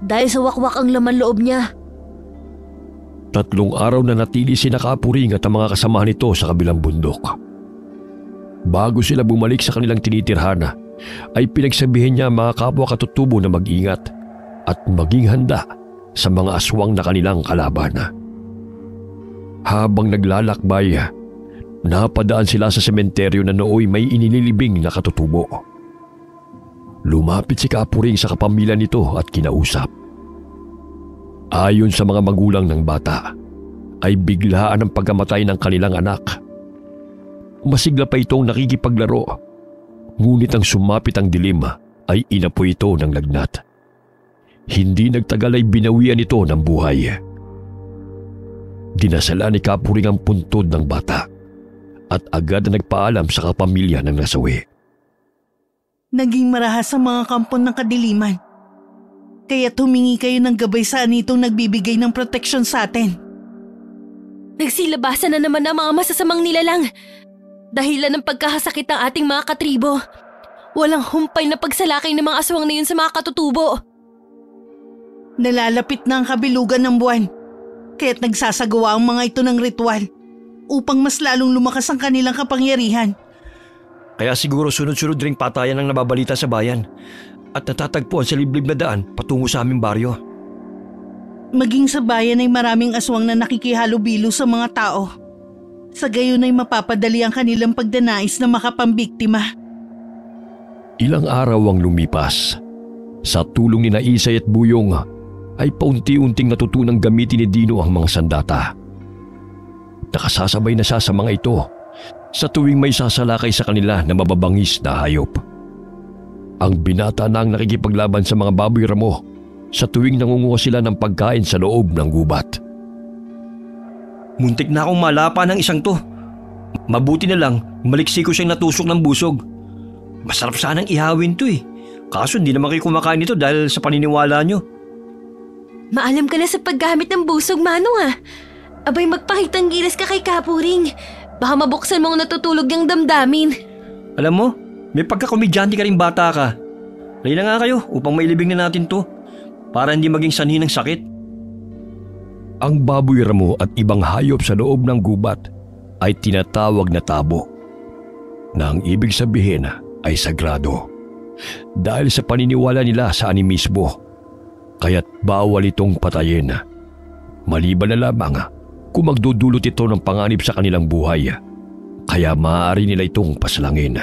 C: dahil sa wakwak ang laman loob niya.
A: 3 araw na natili sina Kapuring at ang mga kasamahan nito sa kabilang bundok. Bago sila bumalik sa kanilang tinitirhan, ay pinagsabihin niya mga kapwa katutubo na mag-ingat at maging handa sa mga aswang na kanilang kalaban. Habang naglalakbay, napadaan sila sa sementeryo na nooy may inililibing na katutubo. Lumapit si Kapuring sa kapamilya nito at kinausap. Ayon sa mga magulang ng bata, ay biglaan ang pagkamatay ng kanilang anak. Masigla pa itong nakikipaglaro, ngunit ang sumapit ang dilim ay inapoy ito ng lagnat. Hindi nagtagal ay binawian ito ng buhay. Dinasala ni Kapuring ang puntod ng bata at agad na nagpaalam sa kapamilya ng nasawi.
D: Naging marahas ang mga kampon ng kadiliman. Kaya't humingi kayo ng gabay sa anitong nagbibigay ng proteksyon sa atin.
C: Nagsilabasan na naman ang mga masasamang nilalang. Dahilan ng pagkakasakit ng ating mga katribo. Walang humpay na pagsalakay ng mga aswang na yun sa mga katutubo.
D: Nalalapit na ang kabilugan ng buwan. Kaya't nagsasagawa ang mga ito ng ritual upang mas lalong lumakas ang kanilang kapangyarihan.
B: Kaya siguro sunod-sunod ring patayan ang nababalita sa bayan at natatagpuan sa liblib na daan patungo sa aming baryo.
D: Maging sa bayan ay maraming aswang na nakikihalubilo sa mga tao. Sa gayon ay mapapadali ang kanilang pagdanais na makapambiktima.
A: Ilang araw ang lumipas. Sa tulong ni Isay at Buyong, ay paunti-unting natutunang gamitin ni Dino ang mga sandata. nakasasabay na siya sa mga ito sa tuwing may sasalakay sa kanila na mababangis na hayop. Ang binata na ang nakikipaglaban sa mga baboy ramo sa tuwing nangunguha sila ng pagkain sa loob ng gubat.
B: Muntik na akong malapa ng isang to. Mabuti na lang, maliksi ko siyang natusok ng busog. Masarap sanang ihawin to eh. Kaso hindi naman kayo kumakain nito dahil sa paniniwala nyo.
C: Maalam ka na sa paggamit ng busog, Manong ah. Abay magpakitang gilas ka kay Kapuring. Baka mabuksan mong natutulog yung damdamin.
B: Alam mo, may pagkakomedyante ka rin bata ka. Lay na nga kayo upang mailibing na natin to. Para hindi maging sanhi ng sakit.
A: Ang baboy ramo at ibang hayop sa loob ng gubat ay tinatawag na tabo, na ang ibig sabihin ay sagrado. Dahil sa paniniwala nila sa animismo, kaya't bawal itong patayin. Maliban na lamang kung magdudulot ito ng panganib sa kanilang buhay, kaya maaari nila itong pasalangin.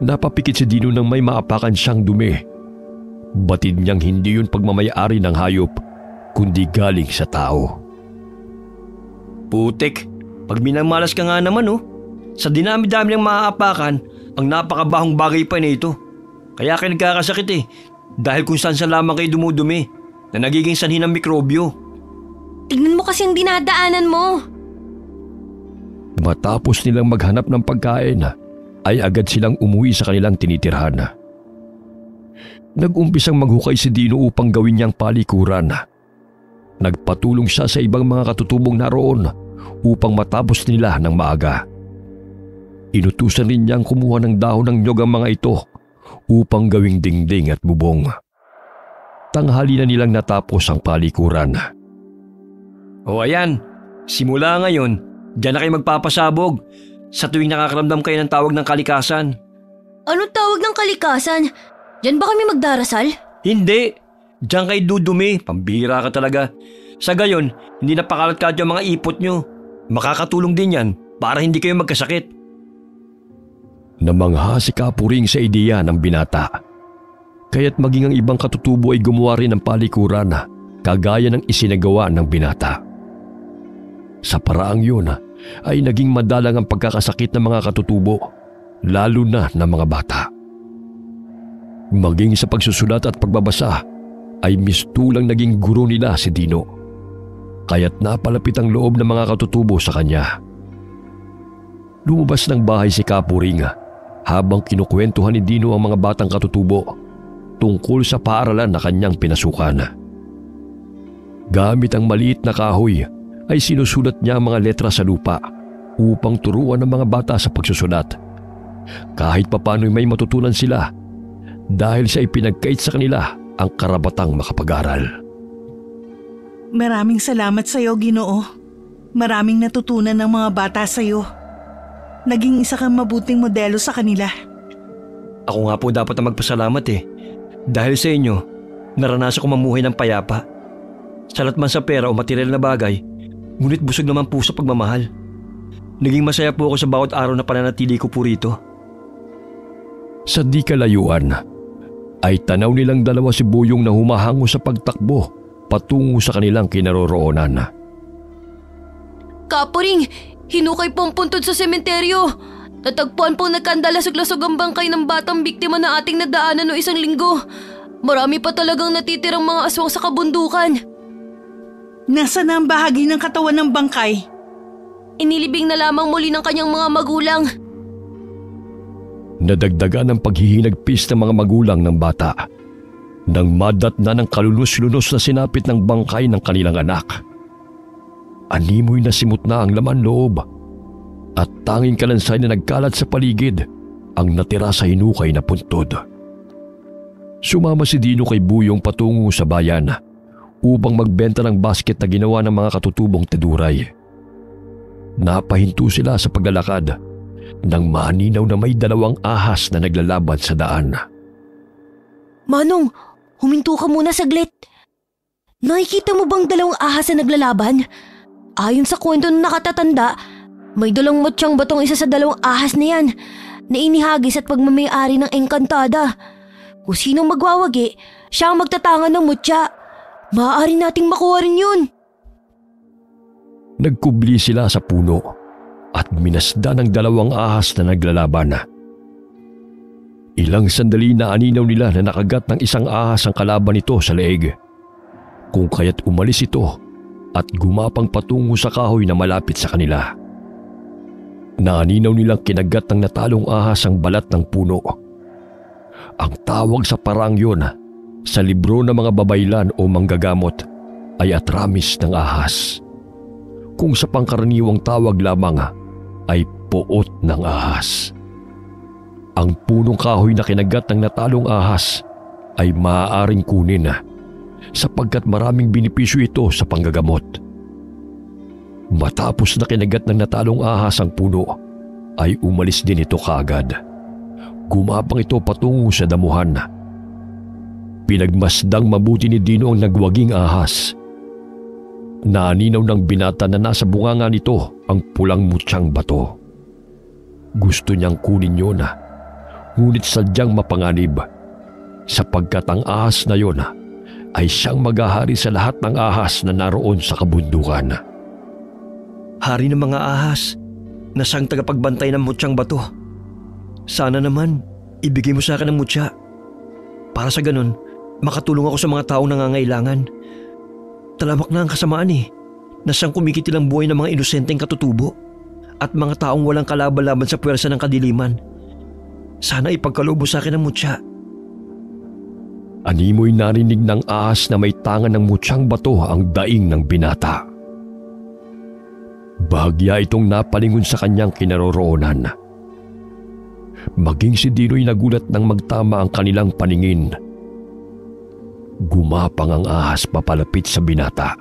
A: Napapikit si Dino nang may maapakan siyang dumi. Batid niyang hindi yun pagmamayari ng hayop, kundi galing sa tao.
B: Putik, pag minamalas ka nga naman Sa dinami-dami ng maaapakan, ang napakabahong bagay pa na ito. Kaya kayo nagkakasakit dahil kung saan lamang kayo dumudumi na nagiging sanhi ng mikrobyo.
C: Tignan mo kasi ang dinadaanan mo.
A: Matapos nilang maghanap ng pagkain, ay agad silang umuwi sa kanilang tinitirhan. Nag-umpisang maghukay si Dino upang gawin niyang palikuran. Nagpatulong siya sa ibang mga katutubong naroon upang matapos nila ng maaga. Inutusan rin niyang kumuha ng dahon ng nyog ang mga ito upang gawing dingding at bubong. Tanghali na nilang natapos ang palikuran.
B: O ayan, simula ngayon, diyan na kayo magpapasabog sa tuwing nakakaramdam kayo ng tawag ng kalikasan.
C: Anong tawag ng kalikasan? Diyan ba kami magdarasal?
B: Hindi, diyan kayo dudumi, pambihira ka talaga. Sa gayon, hindi napakalat-kalat yung mga ipot nyo. Makakatulong din yan para hindi kayo magkasakit.
A: Namangha si Kapuring sa ideya ng binata. Kaya't maging ang ibang katutubo ay gumawa rin ng palikuran kagaya ng isinagawa ng binata. Sa paraang yun ay naging madalang ang pagkakasakit ng mga katutubo, lalo na ng mga bata. Maging sa pagsusulat at pagbabasa ay mistulang naging guro nila si Dino. Kaya't napalapit ang loob ng mga katutubo sa kanya. Lumabas ng bahay si Kapuring habang kinukwentuhan ni Dino ang mga batang katutubo tungkol sa paaralan na kanyang pinasukan. Gamit ang maliit na kahoy ay sinusulat niya ang mga letra sa lupa upang turuan ng mga bata sa pagsusulat. Kahit papano'y may matutunan sila dahil sa ipinagkait sa kanila ang karapatang makapag-aral.
D: Maraming salamat sa iyo, Ginoo. Maraming natutunan ng mga bata sa iyo. Naging isa kang mabuting modelo sa kanila.
B: Ako nga po dapat na magpasalamat Dahil sa inyo, naranasan ko mamuhay ng payapa. Salat man sa pera o material na bagay, ngunit busog naman po sa pagmamahal. Naging masaya po ako sa bawat araw na pananatili ko po rito.
A: Sa di kalayuan, ay tanaw nilang dalawa si Buyong na humahango sa pagtakbo patungo sa kanilang kinaroroonan.
C: Kapuring, hinukay po ang puntod sa sementeryo. Natagpuan pong nagkandalasog-lasog ang bangkay ng batang biktima na ating nadaanan noong isang linggo. Marami pa talagang natitirang mga aswang sa kabundukan.
D: Nasaan na ang bahagi ng katawan ng bangkay?
C: Inilibing na lamang muli ng kanyang mga magulang.
A: Nadagdagan ang paghihinagpis ng mga magulang ng bata nang madatna ng kalunos-lunos na sinapit ng bangkay ng kanilang anak. Animoy na simot na ang laman loob at tanging kalansay na nagkalat sa paligid ang natira sa hinukay na puntod. Sumama si Dino kay Buyong patungo sa bayan upang magbenta ng basket na ginawa ng mga katutubong teduray. Napahinto sila sa paglalakad nang maninaw na may dalawang ahas na naglalaban sa daan.
C: Manong, huminto ka muna saglit. Nakikita mo bang dalawang ahas na naglalaban? Ayon sa kwento ng nakatatanda, may dalang matsyang batong isa sa dalawang ahas na yan na inihagis at pagmamayari ng engkantada. Kung sinong magwawagi, siya ang magtatangan ng mutya. Maaari nating makuha rin yun.
A: Nagkubli sila sa puno at minasda ng 2 ahas na naglalaban. Ilang sandali na aninaw nila na nakagat ng isang ahas ang kalaban nito sa leeg, kung kaya't umalis ito at gumapang patungo sa kahoy na malapit sa kanila. Naaninaw nilang kinagat ng natalong ahas ang balat ng puno. Ang tawag sa parang yon sa libro ng mga babaylan o manggagamot ay atramis ng ahas, kung sa pangkaraniwang tawag lamang ay poot ng ahas. Ang punong kahoy na kinagat ng natalong ahas ay maaaring kunin sapagkat maraming benepisyo ito sa panggagamot. Matapos na kinagat ng natalong ahas ang puno, ay umalis din ito kaagad. Gumapang ito patungo sa damuhan. Pinagmasdang mabuti ni Dino ang nagwaging ahas. Naaninaw ng binata na nasa bunganga nito ang pulang mutyang bato. Gusto niyang kunin yun, ngunit sadyang mapanganib, sapagkat ang ahas na yon ay siyang maghahari sa lahat ng ahas na naroon sa kabundukan.
B: Hari ng mga ahas na siyang tagapagbantay ng mutyang bato. Sana naman ibigay mo sa akin ang mutya. Para sa ganun, makatulong ako sa mga taong nangangailangan. Talamak na ang kasamaan na siyang kumikitil ang buhay ng mga inosenteng katutubo at mga taong walang kalaban-laban sa puwersa ng kadiliman. Sana ipagkaloob mo sa akin ang mutya.
A: Animoy narinig ng ahas na may tangan ng mutyang bato ang daing ng binata. Bahagya itong napalingon sa kanyang kinaroroonan. Maging si Dino'y nagulat nang magtama ang kanilang paningin. Gumapang ang ahas papalapit sa binata.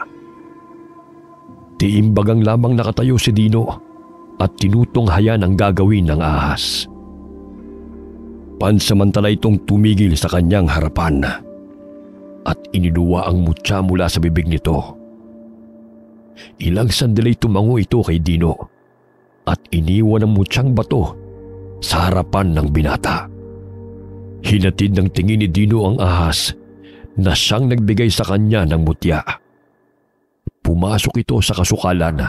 A: Tiimbagang lamang nakatayo si Dino at tinutunghayan ang gagawin ng ahas. Pansamantala itong tumigil sa kanyang harapan at iniluwa ang mutya mula sa bibig nito. Ilang sandali tumango ito kay Dino at iniwan ang mutyang bato sa harapan ng binata. Hinatid ng tingin ni Dino ang ahas na siyang nagbigay sa kanya ng mutya. Pumasok ito sa kasukalan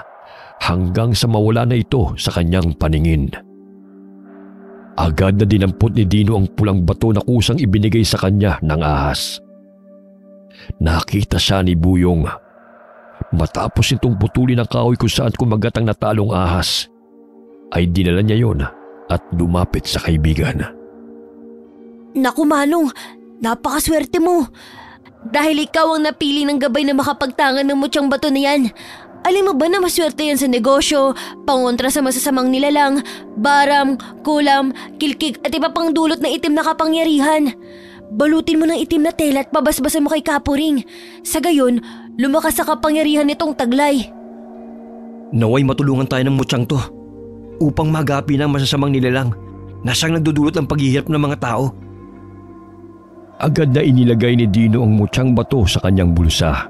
A: hanggang sa mawala na ito sa kanyang paningin. Agad na dinampot ni Dino ang pulang bato na kusang ibinigay sa kanya ng ahas. Nakita siya ni Buyong. Matapos itong putulin ang kahoy kung saan kumagat ang natalong ahas, ay dinala niya yon at lumapit sa kaibigan.
C: Naku Manong, napakaswerte mo. Dahil ikaw ang napili ng gabay na makapagtangan ng mutyang bato na yan. Alam mo ba na maswerte yan sa negosyo, pangontra sa masasamang nilalang, baram, kulam, kilkig at iba pang dulot ng itim na kapangyarihan. Balutin mo ng itim na tela at babasbasan mo kay Kapuring. Sa gayon, lumakas sa kapangyarihan nitong taglay.
B: Naway matulungan tayo ng mutyang to upang magapi ng masasamang nilalang na siyang nagdudulot ng paghihirap ng mga tao.
A: Agad na inilagay ni Dino ang mutyang bato sa kanyang bulsa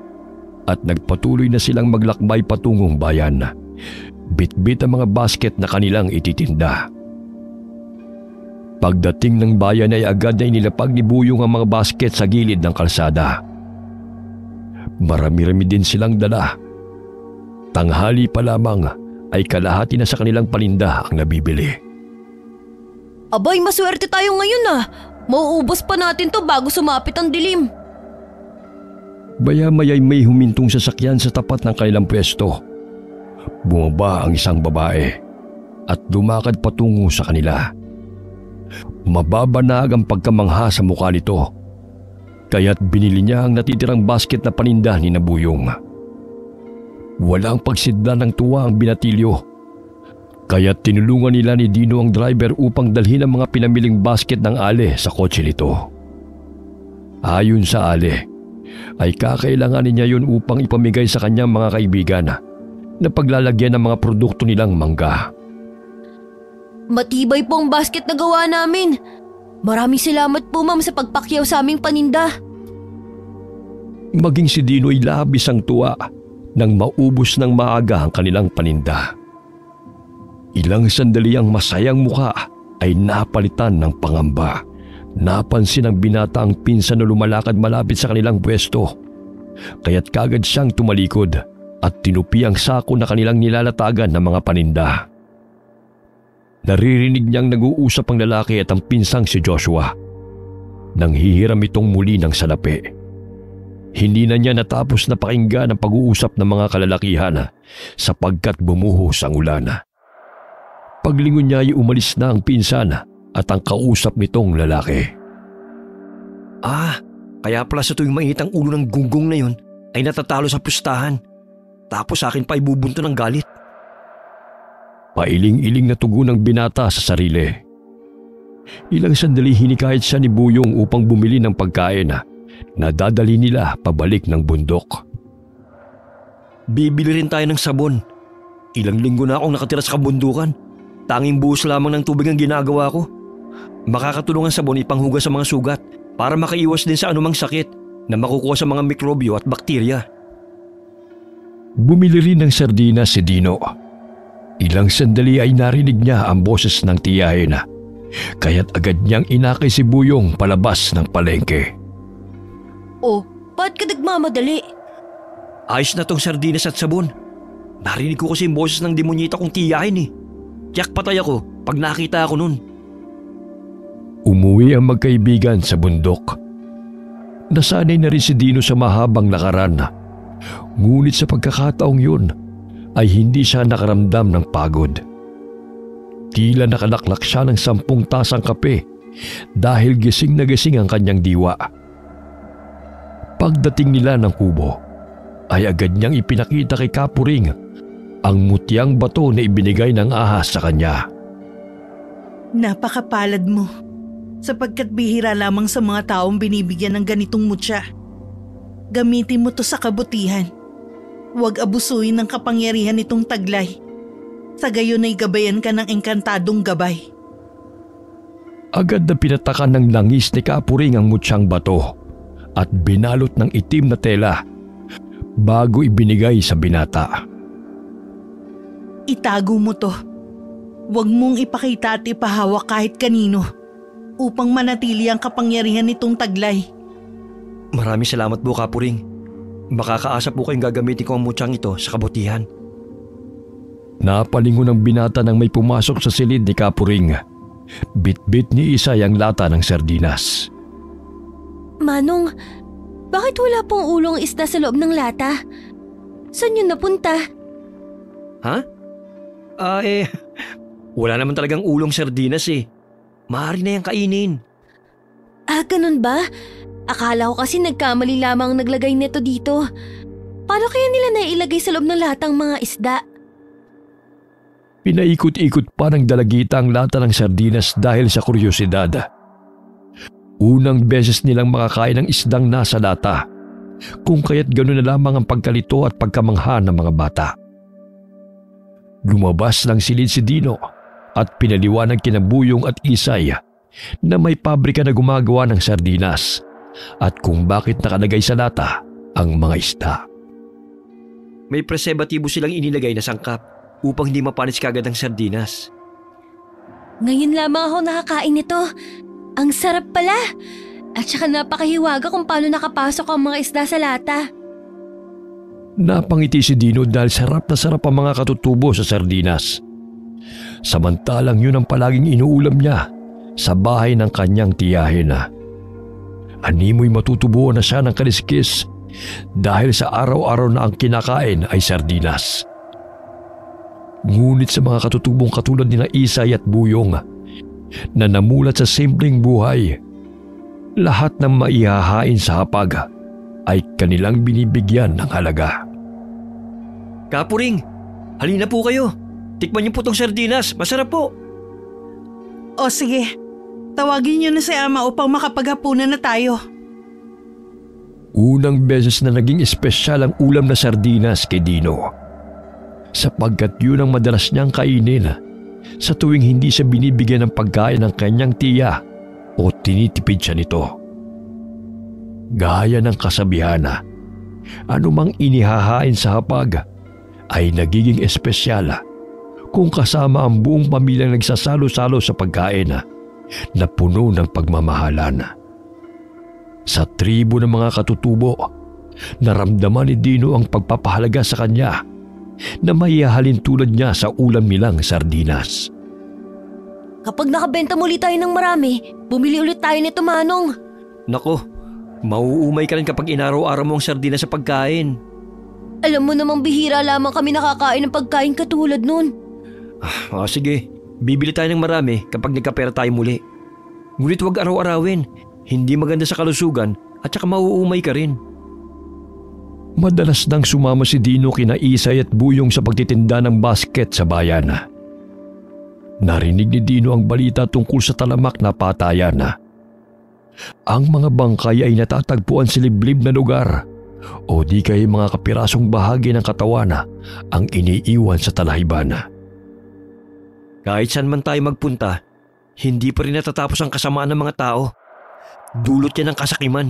A: at nagpatuloy na silang maglakbay patungong bayan. Bitbit ang mga basket na kanilang ititinda. Pagdating ng bayan ay agad na inilapag ni Buyong ang mga basket sa gilid ng kalsada. Marami-rami din silang dala. Tanghali pa lamang ay kalahati na sa kanilang paninda ang nabibili.
C: Abay, maswerte tayo ngayon Mauubos pa natin to bago sumapit ang dilim.
A: Baya-maya'y may humintong sasakyan sa tapat ng kanilang pwesto. Bumaba ang isang babae at lumakad patungo sa kanila. Mababanag ang pagkamangha sa mukha nito, kaya't binili niya ang natitirang basket na paninda ni Buyong. Walang pagsidla ng tuwa ang binatilyo, kaya't tinulungan nila ni Dino ang driver upang dalhin ang mga pinamiling basket ng Ale sa kotse nito. Ayon sa Ale, ay kakailanganin niya yun upang ipamigay sa kanyang mga kaibigan na paglalagyan ng mga produkto nilang mangga.
C: Matibay po ang basket na gawa namin. Maraming salamat po ma'am sa pagpakyaw sa aming paninda.
A: Maging si Dino ay labis ang tuwa nang maubos ng maaga ang kanilang paninda. Ilang sandali ang masayang mukha ay napalitan ng pangamba. Napansin ng binata ang pinsan na lumalakad malapit sa kanilang pwesto, kaya't kagad siyang tumalikod at tinupi ang sako na kanilang nilalatagan ng mga paninda. Naririnig niyang nag-uusap ang lalaki at ang pinsang si Joshua. Nang hihiram itong muli ng salapi. Hindi na niya natapos na pakinggan ang pag-uusap ng mga kalalakihan sapagkat bumuhos ang ulan. Paglingon niya ay umalis na ang pinsan at ang kausap nitong lalaki.
B: Kaya pala sa tuwing mainit ang ulo ng gunggong na yun ay natatalo sa pustahan. Tapos sa akin pa ibubunto ng galit.
A: Pailing-iling na tugon ng binata sa sarili. Ilang sandali hinikayat siya ni Buyong upang bumili ng pagkain na dadali nila pabalik ng bundok.
B: Bibili rin tayo ng sabon. Ilang linggo na akong nakatira sa kabundukan. Tanging buhos lamang ng tubig ang ginagawa ko. Makakatulong ang sabon ipanghugas sa mga sugat para makaiwas din sa anumang sakit na makukuha sa mga mikrobyo at bakterya.
A: Bumili rin ng sardinas si Dino. Ilang sandali ay narinig niya ang boses ng tiyahin kaya't agad niyang inakay si Buyong palabas ng palengke.
C: Oh, ba't ka nagmamadali?
B: Ayos na tong sardinas at sabon. Narinig ko kasi yung boses ng demonyita kong tiyahin. Tiyak patay ako pag nakita ako nun.
A: Umuwi ang magkaibigan sa bundok. Nasanay na rin si Dino sa mahabang lakaran. Ngunit sa pagkakataong yun ay hindi siya nakaramdam ng pagod. Tila nakalaklak siya ng 10 tasang kape dahil gising na gising ang kanyang diwa. Pagdating nila ng kubo ay agad niyang ipinakita kay Kapuring ang mutyang bato na ibinigay ng ahas sa kanya.
D: Napakapalad mo sapagkat bihira lamang sa mga taong binibigyan ng ganitong mutya. Gamitin mo to sa kabutihan. Huwag abusuin ng kapangyarihan nitong taglay. Sa gayon ay gabayan ka ng engkantadong gabay.
A: Agad na pinatakan ng langis ni Kapuring ang mutyang bato at binalot ng itim na tela bago ibinigay sa binata.
D: Itago mo to. Huwag mong ipakita at ipahawak kahit kanino upang manatili ang kapangyarihan nitong taglay.
B: Maraming salamat po, Kapuring. Makakaasa po kayong gagamitin ko ang mutyang ito sa kabutihan.
A: Napalingon ang binata nang may pumasok sa silid ni Kapuring. Bit-bit ni Isay ang lata ng sardinas.
C: Manong, bakit wala pong ulong isda sa loob ng lata? Saan yun napunta?
B: Wala naman talagang ulong sardinas Maaari na yung kainin.
C: Ganun ba? Akala ko kasi nagkamali lamang naglagay nito dito. Paano kaya nila nailagay sa loob ng latang mga isda?
A: Pinaikot-ikot pa ng dalagita ang lata ng sardinas dahil sa kuryosidad. Unang beses nilang makakain ng isdang nasa lata, kung kaya't gano'n na lamang ang pagkalito at pagkamangha ng mga bata. Lumabas ng silid si Dino at pinaliwanag kina Buyong at Isay na may pabrika na gumagawa ng sardinas at kung bakit nakalagay sa lata ang mga isda.
B: May preservatibo silang inilagay na sangkap upang hindi mapanis kagad ang sardinas.
C: Ngayon lamang ako nakakain nito. Ang sarap pala. At saka napakahiwaga kung paano nakapasok ang mga isda sa lata.
A: Napangiti si Dino dahil sarap na sarap ang mga katutubo sa sardinas. Samantalang yun ang palaging inuulam niya sa bahay ng kanyang tiyahin. Animoy matutubuan na siya ng kaliskis dahil sa araw-araw na ang kinakain ay sardinas. Ngunit sa mga katutubong katulad ni Isay at Buyong na namulat sa simpleng buhay, lahat ng maihahain sa hapag ay kanilang binibigyan ng halaga.
B: Kapuring, halina po kayo. Tikman niyo po tong sardinas, masarap po.
D: O sige, tawagin niyo na si Ama upang makapaghapunan na tayo.
A: Unang beses na naging espesyal ang ulam na sardinas kay Dino, sapagkat yun ang madalas niyang kainin sa tuwing hindi siya binibigyan ng pagkain ng kanyang tiya o tinitipid siya nito. Gaya ng kasabihan, anumang inihahain sa hapag ay nagiging espesyal kung kasama ang buong pamilyang nagsasalo-salo sa pagkain na puno ng pagmamahalan. Sa tribo ng mga katutubo, Naramdaman ni Dino ang pagpapahalaga sa kanya na maihahalin tulad niya sa ulam nilang sardinas.
C: Kapag nakabenta muli tayo ng marami, bumili ulit tayo nito, Manong.
B: Nako, mauumay ka rin kapag inaraw-araw mo ang sardinas sa pagkain.
C: Alam mo namang bihira lamang kami nakakain ng pagkain katulad nun.
B: Sige, bibili tayo ng marami kapag nagkapera tayo muli. Ngunit huwag araw-arawin, hindi maganda sa kalusugan at saka mauumay ka rin.
A: Madalas nang sumama si Dino kina Isay at Buyong sa pagtitinda ng basket sa bayan. Narinig ni Dino ang balita tungkol sa talamak na patayan. Ang mga bangkay ay natatagpuan sa liblib na lugar o di kay mga kapirasong bahagi ng katawan ang iniiwan sa talahibana.
B: Kahit saan man tayo magpunta, hindi pa rin natatapos ang kasamaan ng mga tao. Dulot yan ng kasakiman.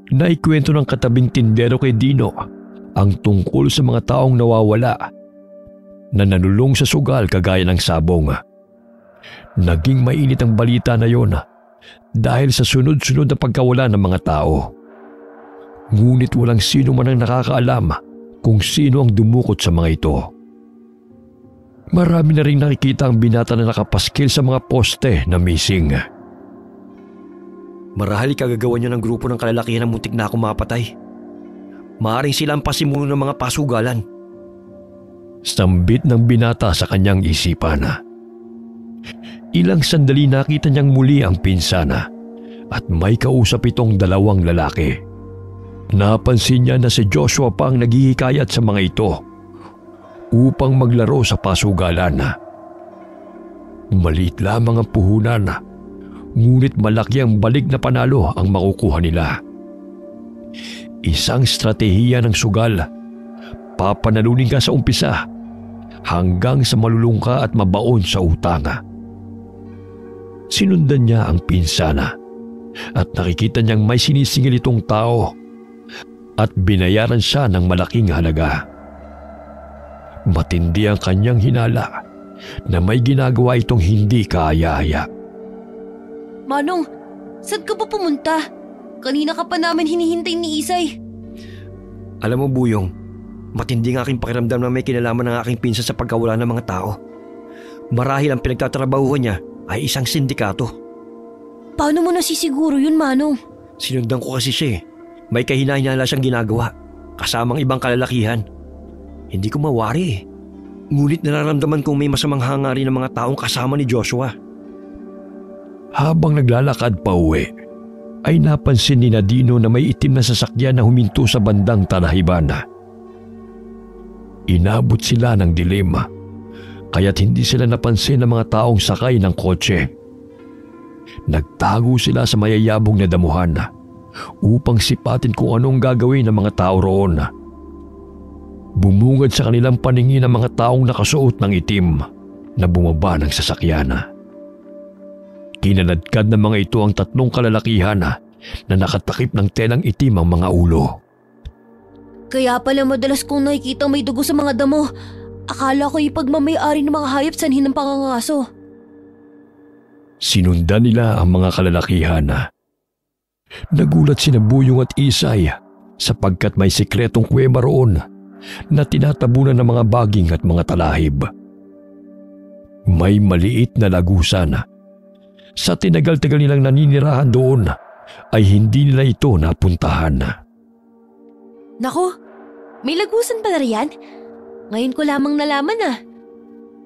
A: Naikwento ng katabing tindero kay Dino ang tungkol sa mga taong nawawala na nanulong sa sugal kagaya ng sabong. Naging mainit ang balita na yon dahil sa sunod-sunod na pagkawala ng mga tao. Ngunit walang sino man ang nakakaalam kung sino ang dumukot sa mga ito. Marami na rin nakikita ang binata na nakapaskil sa mga poste na missing.
B: Marahil kagagawa niyo ng grupo ng kalalakihan na muntik na akong mapatay. Maaring sila ang pasimuno ng mga pasugalan.
A: Sambit ng binata sa kanyang isipan. Ilang sandali nakita niyang muli ang pinsana at may kausap itong dalawang lalaki. Napansin niya na si Joshua pa ang naghihikayat sa mga ito upang maglaro sa pasugalan. Maliit lamang ang puhunan, ngunit malaki ang balik na panalo ang makukuha nila. Isang stratehiya ng sugal, papanalunin ka sa umpisa hanggang sa malulung ka at mabaon sa utang. Sinundan niya ang pinsana at nakikita niyang may sinisingil itong tao at binayaran siya ng malaking halaga. Matindi ang kanyang hinala na may ginagawa itong hindi kaaya-aya.
C: Manong, saan ka ba pumunta? Kanina ka pa namin hinihintay ni Isay.
B: Alam mo, Buyong, matindi ang aking pakiramdam na may kinalaman ng aking pinsan sa pagkawala ng mga tao. Marahil ang pinagtatrabahuhan niya ay isang sindikato.
C: Paano mo nasisiguro yun, Manong?
B: Sinundan ko kasi siya eh. May kahina-hinala siyang ginagawa, kasamang ibang kalalakihan. Hindi ko mawari eh. Ngunit nararamdaman kong may masamang hangarin ng mga taong kasama ni Joshua.
A: Habang naglalakad pa uwi, ay napansin ni Dino na may itim na sasakyan na huminto sa bandang talahibana. Inabot sila ng dilim, kaya't hindi sila napansin ng mga taong sakay ng kotse. Nagtago sila sa mayayabong na damuhan upang sipatin kung anong gagawin ng mga tao roon. Bumungad sa kanilang paningin ang mga taong nakasuot ng itim na bumaba ng sasakyan. Kinanadkad ng mga ito ang tatlong kalalakihan na nakatakip ng telang itim ang mga ulo.
C: Kaya pala madalas kong nakikita may dugo sa mga damo. Akala ko ipagmamayari ng mga hayop sanhin ng pangangaso.
A: Sinundan nila ang mga kalalakihan. Nagulat sina Buyong at Isay sapagkat may sikretong kuweba roon na tinatabunan ng mga baging at mga talahib. May maliit na lagusan. Sa tinagal-tagal nilang naninirahan doon ay hindi nila ito napuntahan.
C: Naku, may lagusan pala riyan? Ngayon ko lamang nalaman ah.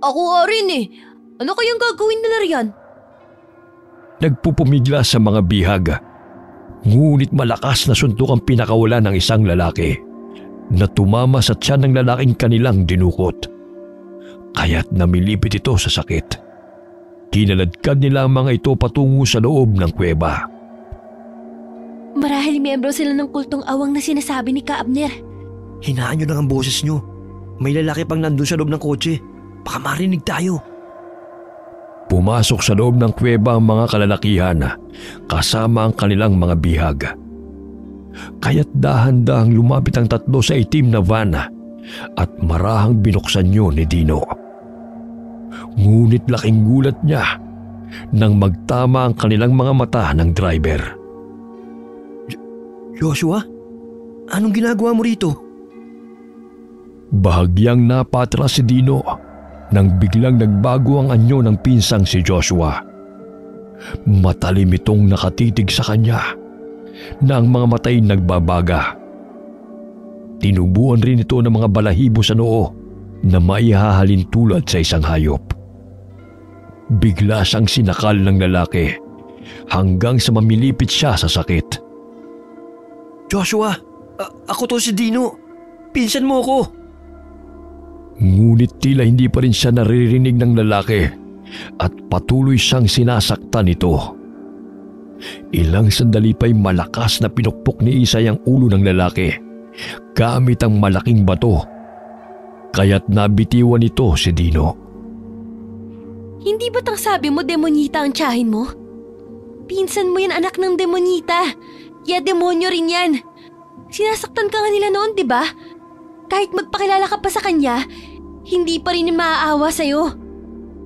C: Ako rin eh. Ano kayang gagawin nila riyan?
A: Nagpupumigla sa mga bihag. Ngunit malakas na suntok ang pinakawala ng isang lalaki na tumama sa tiyan ng lalaking kanilang dinukot. Kaya't namilipit ito sa sakit. Kinaladkad nila ang mga ito patungo sa loob ng kuweba.
C: Marahil miyembro sila ng kultong awang na sinasabi ni Ka Abner.
B: Hinaan niyo lang ang boses niyo. May lalaki pang nandun sa loob ng kotse. Baka marinig tayo.
A: Pumasok sa loob ng kuweba ang mga kalalakihan kasama ang kanilang mga bihag. Kaya't dahan-dahang lumapit ang tatlo sa itim na van at marahang binuksan yun ni Dino. Ngunit laking gulat niya nang magtama ang kanilang mga mata ng driver.
B: Joshua? Anong ginagawa mo rito?
A: Bahagyang napatras si Dino nang biglang nagbago ang anyo ng pinsang si Joshua. Matalim itong nakatitig sa kanya na ang mga matay nagbabaga. Tinubuan rin ito ng mga balahibo sa noo na maihahalin tulad sa isang hayop. Bigla siyang sinakal ng lalaki hanggang sa mamilipit siya sa sakit.
B: Joshua, ako to si Dino. Pinsan mo ko.
A: Ngunit tila hindi pa rin siya naririnig ng lalaki at patuloy siyang sinasaktan nito. Ilang sandali pa'y malakas na pinukpok ni Isay ang ulo ng lalaki gamit ang malaking bato. Kaya't nabitiwan nito si Dino.
C: Hindi ba't ang sabi mo demonita ang tiyahin mo? Pinsan mo yan, anak ng demonita. Kaya demonyo rin yan. Sinasaktan ka nga nila noon, di ba? Kahit magpakilala ka pa sa kanya, hindi pa rin maaawa sa'yo.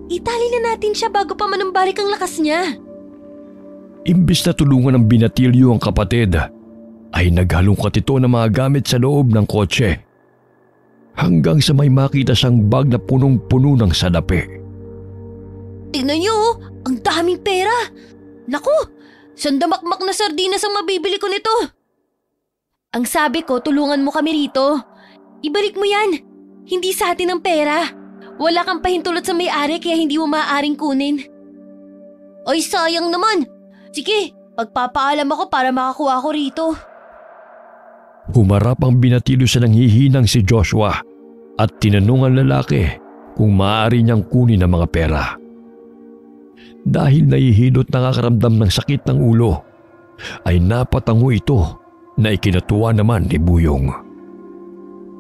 C: Itali na natin siya bago pa manumbalik ang lakas niya.
A: Imbis na tulungan ng binatilyo ang kapatid, ay naghalungkat ito ng mga gamit sa loob ng kotse. Hanggang sa may makita siyang bag na punong-puno ng salapi.
C: Tingnan niyo, ang daming pera. Naku, sandamakmak na sardinas ang mabibili ko nito. Ang sabi ko, tulungan mo kami rito. Ibalik mo yan. Hindi sa atin ang pera. Wala kang pahintulot sa may-ari kaya hindi mo maaaring kunin. Ay, sayang naman. Sige, pagpapaalam ako para makakuha ko rito.
A: Humarap ang binatilyo sa nanghihinang si Joshua at tinanong ang lalaki kung maaari niyang kunin ang mga pera. Dahil nahihilot nakakaramdam ng sakit ng ulo, ay napatango ito na ikinatuwa naman ni Buyong.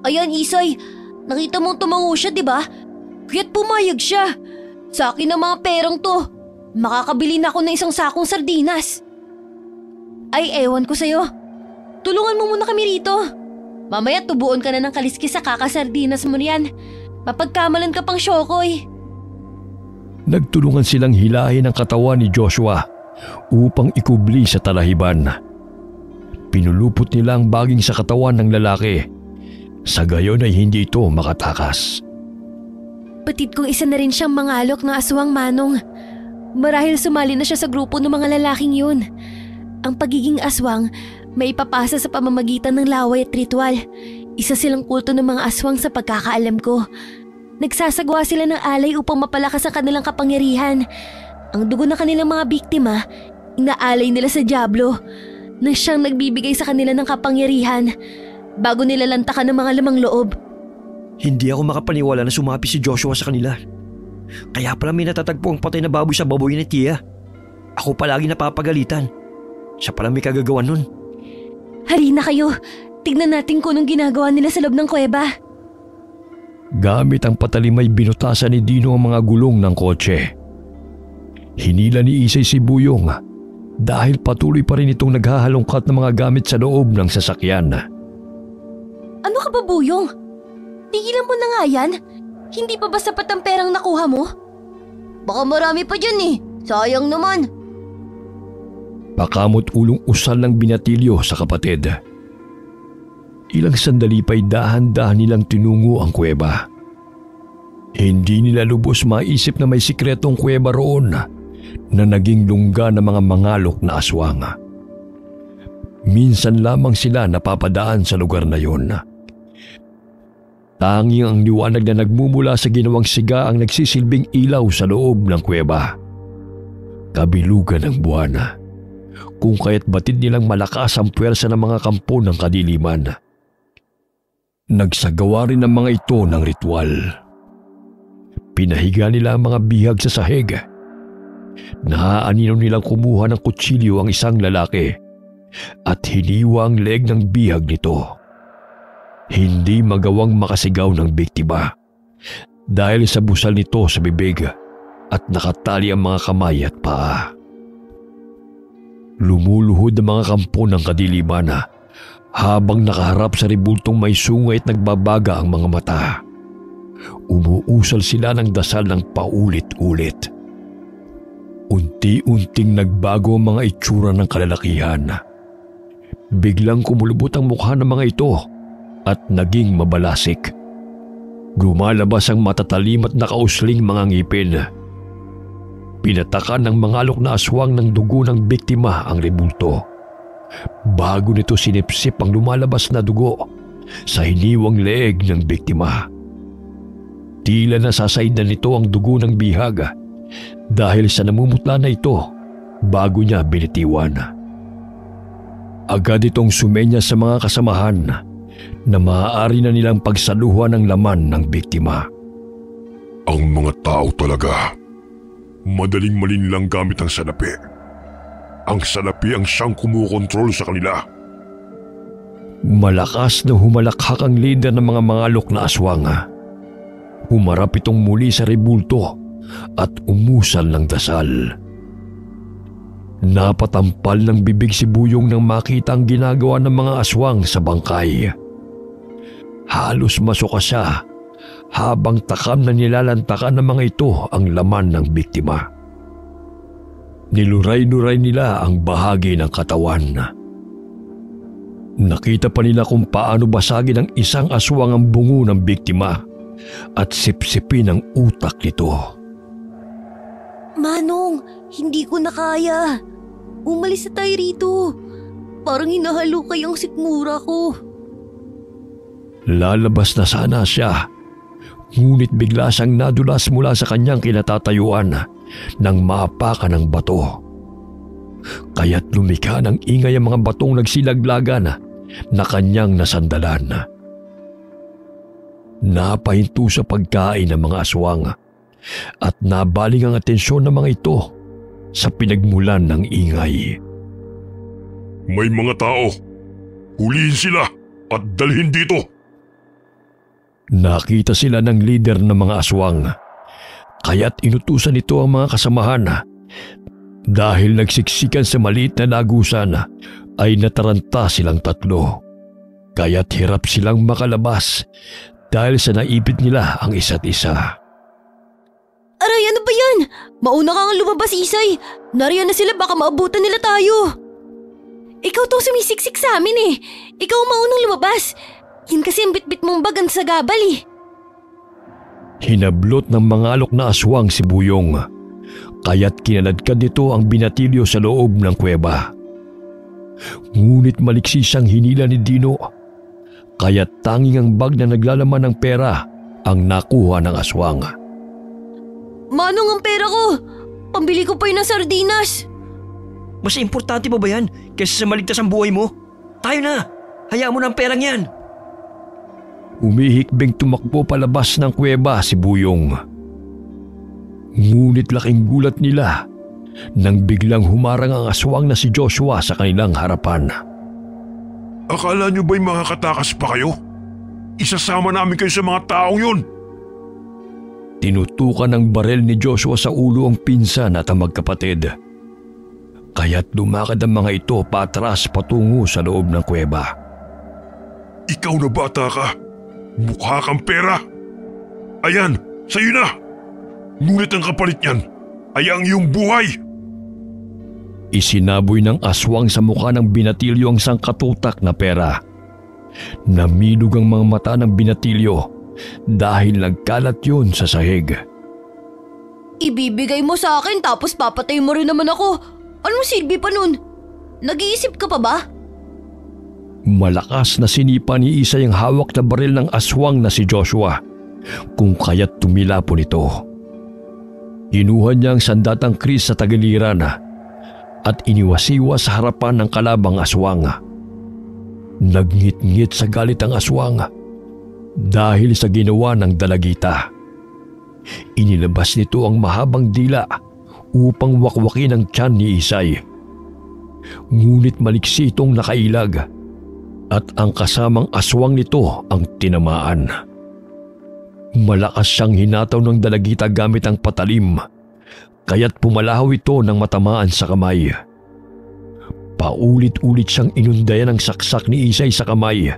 C: Ayan, Isay. Nakita mong tumango siya, di ba? Kaya't pumayag siya. Sa akin ang mga perang to. Makakabili na ako ng isang sakong sardinas. Ay, ewan ko sa'yo. Tulungan mo muna kami rito. Mamaya tubuon ka na ng kaliskis sa kakasardinas mo riyan. Mapagkamalan ka pang syokoy.
A: Nagtulungan silang hilahin ang katawan ni Joshua upang ikubli sa talahiban. Pinulupot nila ang baging sa katawan ng lalaki. Sa gayon ay hindi ito makatakas.
C: Batid kong isa na rin siyang mangalok ng aswang, Manong. Marahil sumali na siya sa grupo ng mga lalaking yun. Ang pagiging aswang may ipapasa sa pamamagitan ng laway at ritual. Isa silang kulto ng mga aswang sa pagkakaalam ko. Nagsasagawa sila ng alay upang mapalakas ang kanilang kapangyarihan. Ang dugo ng kanilang mga biktima, inaalay nila sa Diablo na siyang nagbibigay sa kanila ng kapangyarihan bago nila lantakan ng mga lamang loob.
B: Hindi ako makapaniwala na sumapi si Joshua sa kanila. Kaya pala may natatagpo ang patay na baboy sa baboy ni Tia. Ako palagi napapagalitan. Siya pala may kagagawan nun.
C: Hari na kayo. Tignan natin kung anong ginagawa nila sa loob ng kuweba.
A: Gamit ang patalimay binutasan ni Dino ang mga gulong ng kotse. Hinila ni Isay si Buyong dahil patuloy pa rin itong naghahalongkat ng mga gamit sa loob ng sasakyan.
C: Ano ka ba, Buyong? Tigilan mo na nga yan. Hindi pa ba sapat ang perang nakuha mo? Baka marami pa dyan eh. Sayang naman.
A: Pakamot ulong usal ng binatilyo sa kapatid. Ilang sandali pa'y dahan-dahan nilang tinungo ang kuweba. Hindi nila lubos maisip na may sikretong kuweba roon na naging lungga ng mga mangalok na aswang. Minsan lamang sila napapadaan sa lugar na yon. Tanging ang liwanag na nagmumula sa ginawang siga ang nagsisilbing ilaw sa loob ng kuweba. Kabilugan ng buwan, kung kaya't batid nilang malakas ang puwersa ng mga kampo ng kadiliman. Nagsagawa rin ang mga ito ng ritual. Pinahiga nila ang mga bihag sa sahig. Naaanino nilang kumuha ng kutsilyo ang isang lalaki at hiniwa ang leeg ng bihag nito. Hindi magawang makasigaw ng biktima dahil sa busal nito sa bibig at nakatali ang mga kamay at paa. Lumuluhod ang mga kampo ng kadiliman habang nakaharap sa ribultong may sungay at nagbabaga ang mga mata. Umuusal sila ng dasal ng paulit-ulit. Unti-unting nagbago ang mga itsura ng kalalakihan. Biglang kumulubot ang mukha ng mga ito at naging mabalasik. Lumalabas ang matatalim at nakausling mga ngipin. Pinatakan ng mga alok na aswang ng dugo ng biktima ang rebulto. Bago nito sinipsip ang lumalabas na dugo sa hiniwang leeg ng biktima. Tila nasasaid na nito ang dugo ng bihag dahil sa namumutla na ito bago niya binitiwan. Agad itong sumenya sa mga kasamahan na maaari na nilang pagsaluhan ng laman ng biktima.
E: Ang mga tao talaga, madaling malinlang gamit ang salapi. Ang salapi ang siyang kumukontrol sa kanila.
A: Malakas na humalakhak ang lider ng mga mangalok na aswang. Humarap itong muli sa rebulto at umusal ng dasal. Napatampal ng bibig si Buyong nang makita ang ginagawa ng mga aswang sa bangkay. Halos masuka siya habang takam na nilalantakan ng mga ito ang laman ng biktima. Niluray-luray nila ang bahagi ng katawan. Nakita pa nila kung paano basagin ng isang aswang ang bungo ng biktima at sipsipin ang utak nito.
C: Manong, hindi ko na kaya. Umalis na tayo rito. Parang hinahalo kayang sikmura ko.
A: Lalabas na sana siya, ngunit bigla siyang nadulas mula sa kanyang kinatatayuan nang maapakan ng bato. Kaya't lumikha ng ingay ang mga batong nagsilaglagan na kanyang nasandalan. Napahinto sa pagkain ng mga aswang at nabaling ang atensyon ng mga ito sa pinagmulan ng ingay.
E: May mga tao. Hulihin sila at dalhin dito.
A: Nakita sila ng lider ng mga aswang, kaya't inutusan nito ang mga kasamahan. Dahil nagsiksikan sa maliit na lagusan, ay nataranta silang tatlo. Kaya't hirap silang makalabas dahil sa naipit nila ang isa't isa.
C: Aray, ano ba yan? Mauna kang lumabas, Isay. Nariyan na sila, baka maabutan nila tayo. Ikaw tong sumisiksik sa amin eh. Ikaw ang maunang lumabas. Yan kasi ang bitbit mong bagan sa gabal eh.
A: Hinablot ng mga alok na aswang si Buyong, kaya't kinaladkad nito ang binatilyo sa loob ng kuweba. Ngunit maliksi siyang hinila ni Dino, kaya't tanging ang bag na naglalaman ng pera ang nakuha ng aswang.
C: Manong, ang pera ko! Pambili ko pa yun ng sardinas.
B: Mas importante pa ba yan kaysa sa maligtas ang buhay mo? Tayo na! Hayaan mo na ang perang yan!
A: Umihikbing tumakbo palabas ng kuweba si Buyong. Ngunit laking gulat nila nang biglang humarang ang aswang na si Joshua sa kanilang harapan.
E: Akala nyo ba'y makakatakas pa kayo? Isasama namin kayo sa mga taong yun.
A: Tinutukan ng barel ni Joshua sa ulo ang pinsan at ang magkapatid. Kaya't lumakad ang mga ito patras patungo sa loob ng kuweba.
E: Ikaw na bata ka. Mukha kang pera. Ayan, sa'yo na. Ngunit ang kapalit niyan ay ang iyong buhay.
A: Isinaboy ng aswang sa mukha ng binatilyo ang sangkatutak na pera. Namilog ang mga mata ng binatilyo dahil nagkalat yun sa sahig.
C: Ibibigay mo sa akin tapos papatay mo rin naman ako. Anong silbi pa nun? Nag-iisip ka pa ba?
A: Malakas na sinipa ni Isa yung hawak na baril ng aswang na si Joshua, kung kaya't tumila po nito. Kinuha niya ang sandatang kris sa tagiliran at iniwasiwa sa harapan ng kalabang aswang. Nagngit-ngit sa galit ang aswang dahil sa ginawa ng dalagita. Inilabas nito ang mahabang dila upang wakwakin ang tiyan ni Isay. Ngunit maliksi itong nakailag at ang kasamang aswang nito ang tinamaan. Malakas siyang hinataw ng dalagita gamit ang patalim, kaya't pumalahaw ito ng matamaan sa kamay. Paulit-ulit siyang inundayan ng saksak ni Isay sa kamay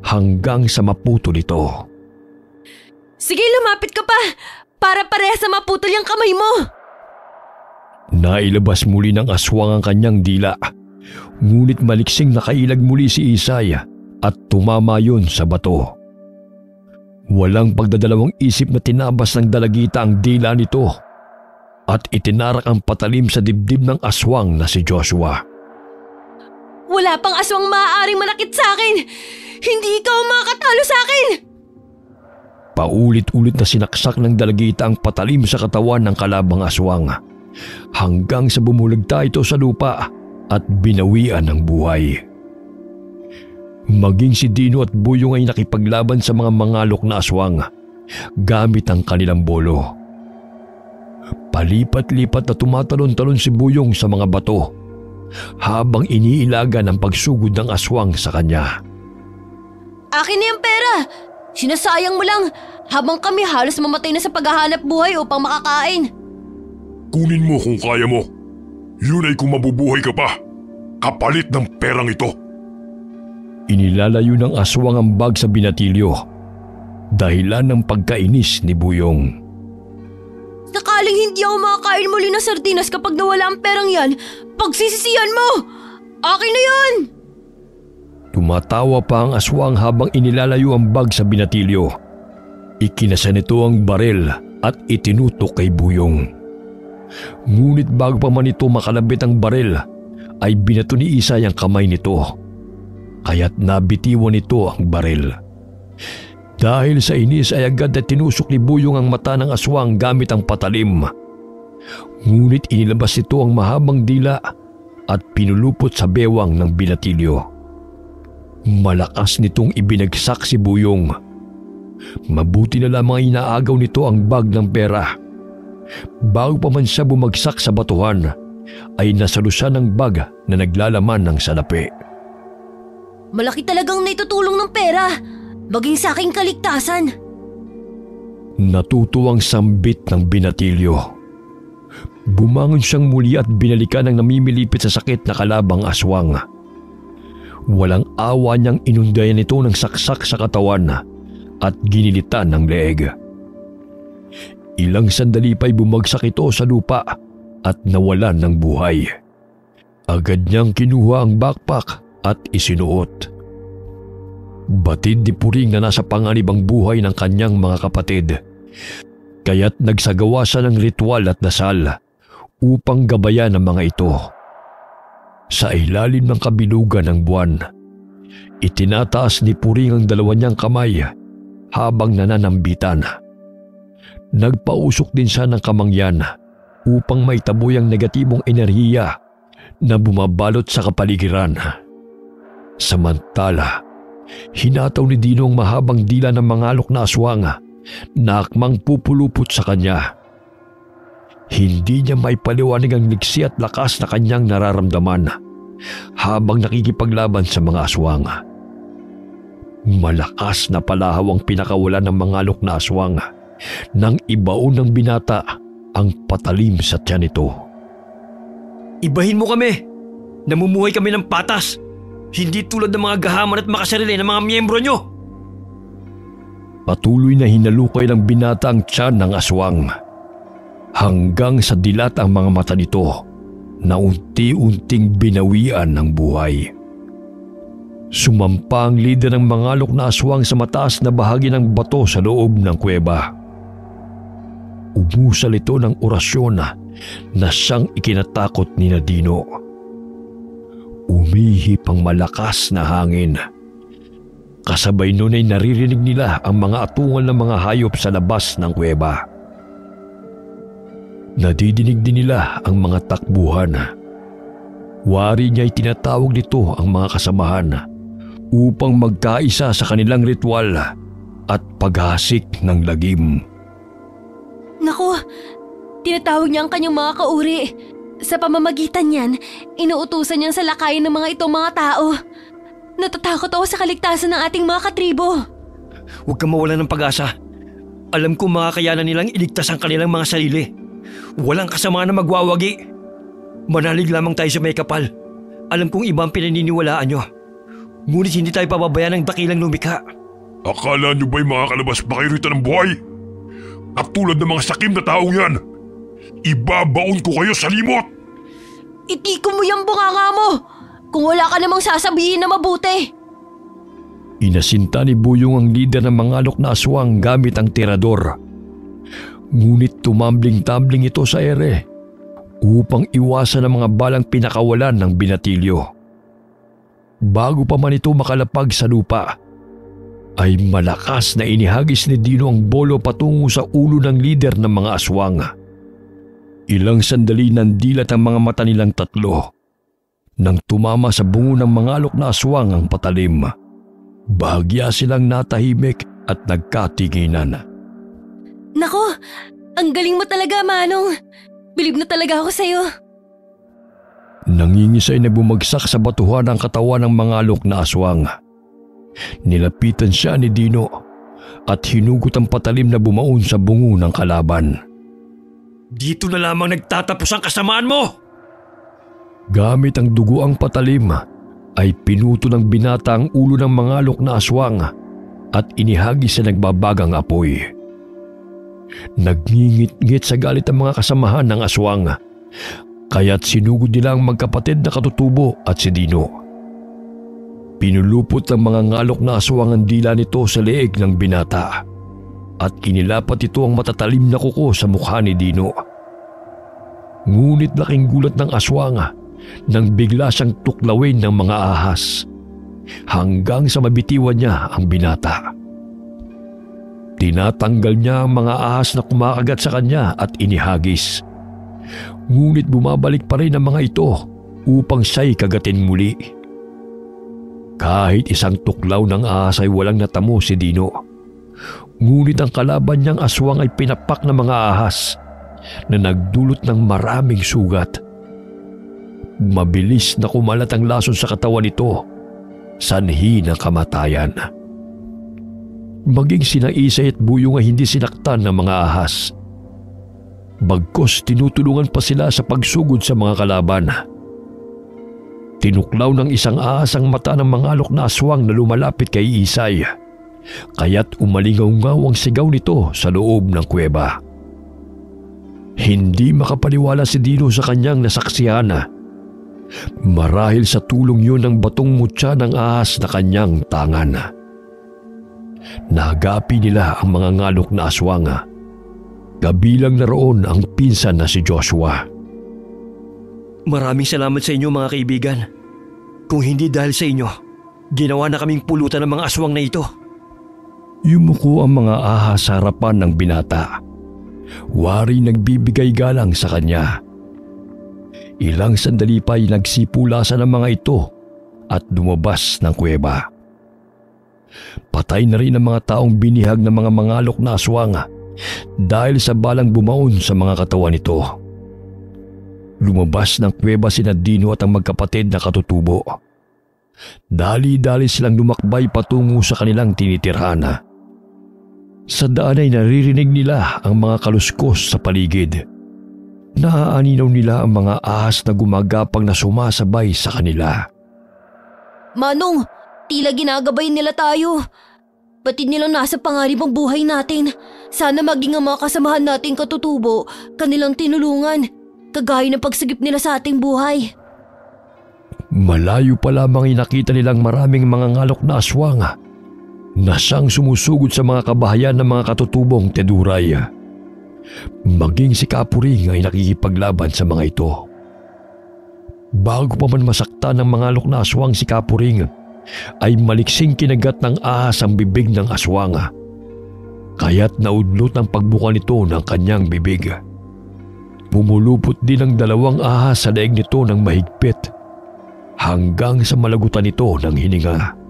A: hanggang sa maputol ito.
C: Sige, lumapit ka pa para parehas na maputol yung kamay mo.
A: Nailabas muli ng aswang ang kanyang dila Ngunit maliksing nakailag muli si Isay at tumama yun sa bato. Walang pagdadalawang isip na tinabas ng dalagita ang dila nito at itinarak ang patalim sa dibdib ng aswang na si Joshua.
C: Wala pang aswang maaaring manakit sa akin! Hindi ikaw makakatalo sa akin!
A: Paulit-ulit na sinaksak ng dalagita ang patalim sa katawan ng kalabang aswang hanggang sa bumulagta ito sa lupa at binawian ng buhay. Maging si Dino at Buyong ay nakipaglaban sa mga mangalok na aswang gamit ang kanilang bolo. Palipat-lipat na tumatalon-talon si Buyong sa mga bato habang iniilaga ng pagsugod ng aswang sa kanya.
C: Akin na yung pera! Sinasayang mo lang habang kami halos mamatay na sa paghahanap buhay upang makakain.
E: Kunin mo kung kaya mo. Yun ay kung mabubuhay ka pa. Kapalit ng perang ito.
A: Inilalayo ng aswang ang bag sa binatilyo, dahilan ng pagkainis ni Buyong.
C: Sakaling hindi ako makakain muli ng sardinas kapag nawala ang perang yan, pagsisisihan mo! Akin na yan!
A: Tumatawa pa ang aswang habang inilalayo ang bag sa binatilyo. Ikinasa nito ang baril at itinutok kay Buyong. Ngunit bago pa man ito makalabit ang baril, ay binato ni Isay ang kamay nito. Kaya't nabitiwan nito ang baril. Dahil sa inis ay agad na tinusok ni Buyong ang mata ng aswang gamit ang patalim. Ngunit inilabas nito ang mahabang dila at pinulupot sa bewang ng binatilyo. Malakas nitong ibinagsak si Buyong. Mabuti na lamang inaagaw nito ang bag ng pera. Bago pa man siya bumagsak sa batuhan, ay nasalusan ng bag na naglalaman ng salapi.
C: Malaki talagang naitutulong ng pera, maging sa aking kaligtasan.
A: Natutuwang sambit ng binatilyo. Bumangon siyang muli at binalikan ang namimilipit sa sakit na kalabang aswang. Walang awa niyang inundayan ito ng saksak sa katawan at ginilitan ng leeg. Ilang sandali pa'y bumagsak ito sa lupa at nawalan ng buhay. Agad niyang kinuha ang backpack at isinuot. Batid ni Puring na nasa panganib ang buhay ng kanyang mga kapatid, kaya't nagsagawa siya ng ritual at dasal upang gabayan ang mga ito. Sa ilalim ng kabilugan ng buwan, itinataas ni Puring ang dalawa niyang kamay habang nananambitan. Nagpausok din siya ng kamangyan upang maitaboy ang negatibong enerhiya na bumabalot sa kapaligiran. Samantala, hinataw ni Dino ang mahabang dila ng mangalok na aswang na akmang pupulupot sa kanya. Hindi niya maipaliwanag ang liksi at lakas na kanyang nararamdaman habang nakikipaglaban sa mga aswang. Malakas na palahaw ang pinakawalan ng mangalok na aswang nang ibaon ng binata ang patalim sa tiyan nito.
B: Ibahin mo kami! Namumuhay kami ng patas! Hindi tulad ng mga gahaman at makasarili ng mga miyembro nyo!
A: Patuloy na hinalukay ng binata ang tiyan ng aswang hanggang sa dilat ang mga mata nito na unti-unting binawian ng buhay. Sumampa ang lider ng mangalok na aswang sa mataas na bahagi ng bato sa loob ng kuweba. Umusal ito ng orasyon na siyang ikinatakot ni Dino. Umihip ang malakas na hangin. Kasabay nun ay naririnig nila ang mga atungal ng mga hayop sa labas ng kuweba. Nadidinig din nila ang mga takbuhan. Wari niya ay tinatawag nito ang mga kasamahan upang magkaisa sa kanilang ritual at paghasik ng lagim.
C: Naku, tinatawag niya ang kanyang mga kauri. Sa pamamagitan niyan, inuutusan niyang salakayin ng mga itong mga tao. Natatakot ako sa kaligtasan ng ating mga katribo.
B: Huwag kang mawalan ng pag-asa. Alam ko makakayanan nilang iligtas ang kanilang mga sarili. Walang kasama na magwawagi. Manalig lamang tayo sa may kapal. Alam kong iba ang pinaniniwalaan nyo. Ngunit hindi tayo pababayaan ng dakilang lumikha.
E: Akala nyo ba'y makakalabas pa kayo rito ng buhay? Katulad ng mga sakim na taong yan, ibabaon ko kayo sa limot!
C: Itiko mo yung bunganga mo! kung wala ka namang sasabihin na mabuti.
A: Inasinta ni Buyong ang lider ng mga alok na aswang gamit ang tirador. Ngunit tumambling-tambling ito sa ere upang iwasan ang mga balang pinakawalan ng binatilyo. Bago pa man ito makalapag sa lupa, ay malakas na inihagis ni Dino ang bolo patungo sa ulo ng lider ng mga aswang. Ilang sandali nandilat ang mga mata nilang tatlo nang tumama sa bungo ng mga alok na aswang ang patalim. Bahagya silang natahimik at nagkatinginan.
C: Nako, ang galing mo talaga, Manong. Bilib na talaga ako sa'yo.
A: Nangingisay na bumagsak sa batuhan ang katawan ng mga alok na aswang. Nilapitan siya ni Dino at hinugot ang patalim na bumaon sa bungo ng kalaban.
B: Dito na lamang nagtatapos ang kasamaan mo!
A: Gamit ang dugo ang patalim, ay pinuto ng binata ang ulo ng mga alok na aswang at inihagis sa nagbabagang apoy. Nagngingit-ngit sa galit ang mga kasamahan ng aswang, kaya't sinugod nila ang magkapatid na katutubo at si Dino. Pinulupot ng mga ngalok na aswang ang dila nito sa leeg ng binata at kinilapat ito ang matatalim na kuko sa mukha ni Dino. Ngunit laking gulat ng aswang nang bigla siyang tuklawin ng mga ahas hanggang sa mabitiwan niya ang binata. Tinatanggal niya ang mga ahas na kumakagat sa kanya at inihagis. Ngunit bumabalik pa rin ang mga ito upang siya'y kagatin muli. Kahit isang tuklaw ng ahas ay walang natamo si Dino. Ngunit ang kalaban niyang aswang ay pinapak ng mga ahas na nagdulot ng maraming sugat. Mabilis na kumalat ang lason sa katawan nito, sanhi ng kamatayan. Maging sina Isay at Buyong ay hindi sinaktan ng mga ahas. Bagkus tinutulungan pa sila sa pagsugod sa mga kalaban. Tinuklaw ng isang ahas ang mata ng mga alok na aswang na lumalapit kay Isay, kaya't umalingaw-ngaw ang sigaw nito sa loob ng kuweba. Hindi makapaniwala si Dino sa kanyang nasaksihan. Marahil sa tulong yun ng batong mutya ng ahas na kanyang tangan. Nagapi nila ang mga ngalok na aswang. Kabilang na roon ang pinsan na si Joshua.
B: Maraming salamat sa inyo mga kaibigan. Kung hindi dahil sa inyo, ginawa na kaming pulutan ng mga aswang na ito.
A: Yumuko ang mga ahas sa harapan ng binata. Wari nagbibigay galang sa kanya. Ilang sandali pa ay nagsipulasan ang mga ito at lumabas ng kuweba. Patay na rin ang mga taong binihag ng mga mangalok na aswang dahil sa balang bumaon sa mga katawan nito. Lumabas ng kuweba sina Dino at ang magkapatid na katutubo. Dali-dali silang lumakbay patungo sa kanilang tinitirhan. Sa daan ay naririnig nila ang mga kaluskos sa paligid. Naaaninaw nila ang mga ahas na gumagapang na sumasabay sa kanila.
C: Manong, tila ginagabay nila tayo. Batid nilang nasa pangarib ang buhay natin. Sana maging ang mga kasamahan nating katutubo, kanilang tinulungan, kagaya ng pagsagip nila sa ating buhay.
A: Malayo pa lamang inakita nilang maraming mga ngalok na aswang na siyang sumusugod sa mga kabahayan ng mga katutubong Teduray. Maging si Kapuring ay nakikipaglaban sa mga ito. Bago pa man masaktan ng mga alok na aswang si Kapuring, ay maliksing kinagat ng ahas ang bibig ng aswang. Kaya't naudlot ang pagbuka nito ng kanyang bibig. Pumulupot din ang dalawang ahas sa leeg nito ng mahigpit hanggang sa malagutan nito ng hininga.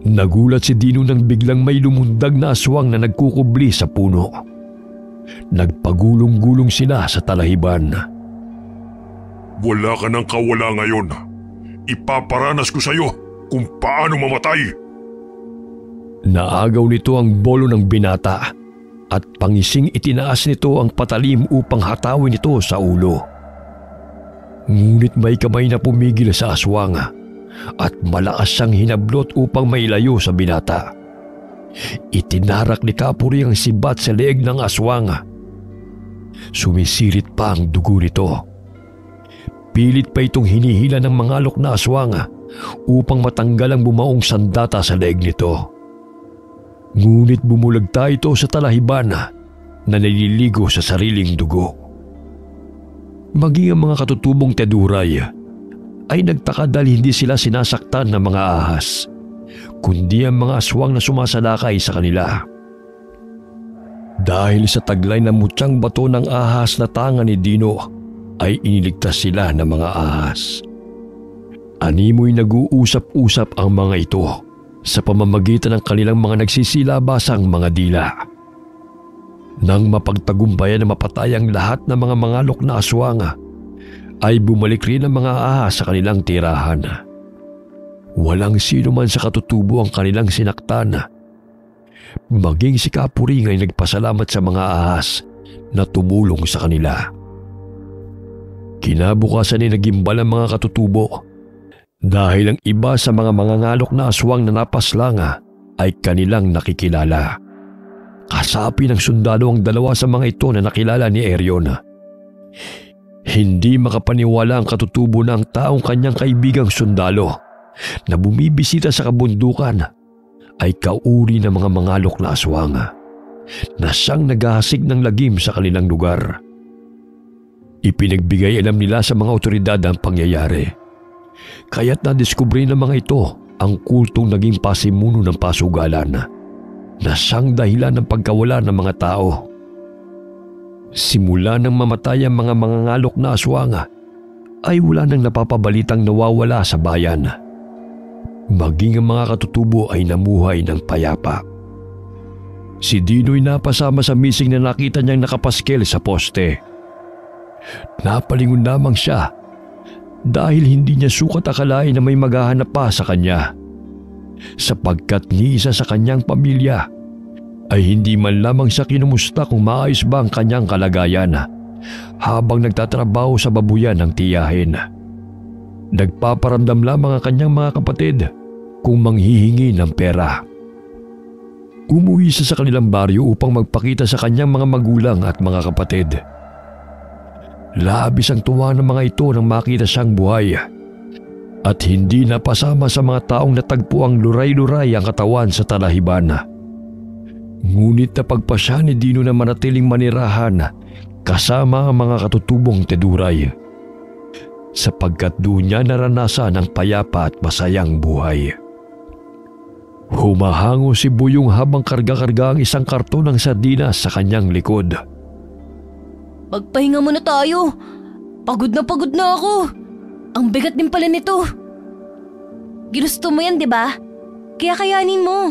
A: Nagulat si Dino nang biglang may lumundag na aswang na nagkukubli sa puno. Nagpagulong-gulong sila sa talahiban.
E: Wala ka ng kawala ngayon. Ipaparanas ko sa iyo kung paano mamatay.
A: Naagaw nito ang bolo ng binata at pangising itinaas nito ang patalim upang hatawin ito sa ulo. Ngunit may kamay na pumigil sa aswang at malakas siyang hinablot upang mailayo sa binata. Itinarak ni Kapuri ang sibat sa leeg ng aswang. Sumisirit pa ang dugo nito. Pilit pa itong hinihila ng mga alok na aswang upang matanggal ang bumaong sandata sa leeg nito. Ngunit bumulagta ito sa talahiban na naliligo sa sariling dugo. Maging ang mga katutubong teduray ay nagtaka dahil hindi sila sinasaktan ng mga ahas, kundi ang mga aswang na sumasalakay sa kanila. Dahil sa taglay na mutyang bato ng ahas na tanga ni Dino, ay iniligtas sila ng mga ahas. Animoy nag-uusap-usap ang mga ito sa pamamagitan ng kanilang mga nagsisilabasang mga dila. Nang mapagtagumpayan na mapatay ang lahat ng mga mangalok na aswang, ay bumalik rin ang mga ahas sa kanilang tirahan. Walang sino man sa katutubo ang kanilang sinaktan. Maging si Kapuring ay nagpasalamat sa mga ahas na tumulong sa kanila. Kinabukasan ay nagimbal ang mga katutubo dahil ang iba sa mga mangangalok na aswang na napaslang ay kanilang nakikilala. Kasapi ng sundalo ang dalawa sa mga ito na nakilala ni Erion. Hindi makapaniwala ang katutubo na ang taong kanyang kaibigang sundalo na bumibisita sa kabundukan ay kauri ng mga mangalok na aswang na siyang naghahasik ng lagim sa kanilang lugar. Ipinagbigay alam nila sa mga otoridad ang pangyayari. Kaya't nadiskubre ng mga ito ang kultong naging pasimuno ng pasugalan na siyang dahilan ng pagkawala ng mga tao. Simula nang mamatay ang mga mangangalok na aswang ay wala nang napapabalitang nawawala sa bayan. Maging ang mga katutubo ay namuhay ng payapa. Si Dino'y napasama sa missing na nakita niyang nakapaskel sa poste. Napalingon lamang siya dahil hindi niya sukat akalain na may maghahanap pa sa kanya, sapagkat ni isa sa kanyang pamilya ay hindi man lamang siya kinumusta kung maayos ba ang kanyang kalagayan habang nagtatrabaho sa babuyan ng tiyahin. Nagpaparamdam lamang ang kanyang mga kapatid kung manghihingi ng pera. Umuwi siya sa kanilang baryo upang magpakita sa kanyang mga magulang at mga kapatid. Labis ang tuwa ng mga ito nang makita siyang buhay at hindi napasama sa mga taong natagpo ang luray-luray ang katawan sa talahiban. Ngunit napagpasya ni Dino na manatiling manirahan kasama ang mga katutubong teduray, sapagkat doon niya naranasan ang payapa at masayang buhay. Humahango si Buyong habang karga-karga ang isang karton ng sardinas sa kanyang likod.
C: Magpahinga muna tayo. Pagod na ako. Ang bigat din pala nito. Ginusto mo yan, di ba? Kaya kayanin mo.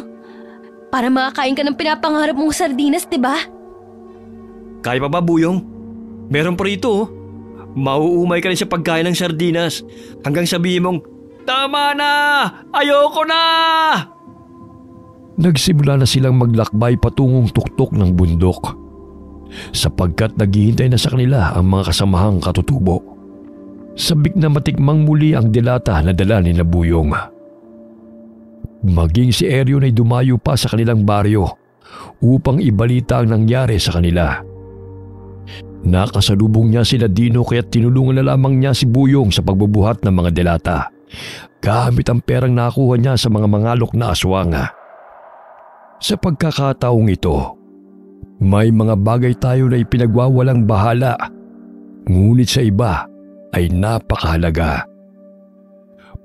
C: Para makakain ka ng pinapangarap mong sardinas, di ba?
B: Kaya pa ba, Buyong? Meron pa rito. Mauumay ka rin sa pagkain ng sardinas hanggang sabihin mong, "Tama na! Ayoko na!"
A: Nagsimula na silang maglakbay patungong tuktok ng bundok, sapagkat naghihintay na sa kanila ang mga kasamahang katutubo. Sabik na matikmang muli ang delata na dala ni Buyong. Maging si Erion ay dumayo pa sa kanilang baryo upang ibalita ang nangyari sa kanila. Nakasalubong niya sila Dino kaya't tinulungan na lamang niya si Buyong sa pagbubuhat ng mga delata gamit ang perang nakuha niya sa mga mangalok na aswang. Sa pagkakataong ito, may mga bagay tayo na ipinagwawalang bahala, ngunit sa iba ay napakahalaga.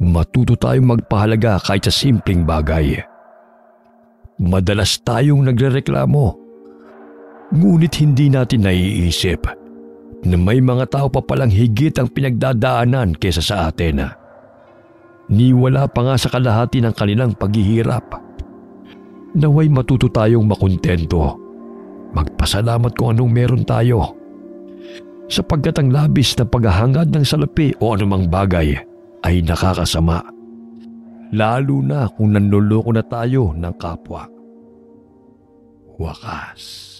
A: Matuto tayong magpahalaga kahit sa simpleng bagay. Madalas tayong nagrereklamo, ngunit hindi natin naiisip na may mga tao pa palang higit ang pinagdadaanan kaysa sa atin. Niwala pa nga sa kalahati ng kanilang paghihirap. Naway matuto tayong makontento. Magpasalamat kung anong meron tayo, sapagkat ang labis na paghahangad ng salapi o anumang bagay ay nakakasama, lalo na kung nanloloko na tayo ng kapwa. Wakas.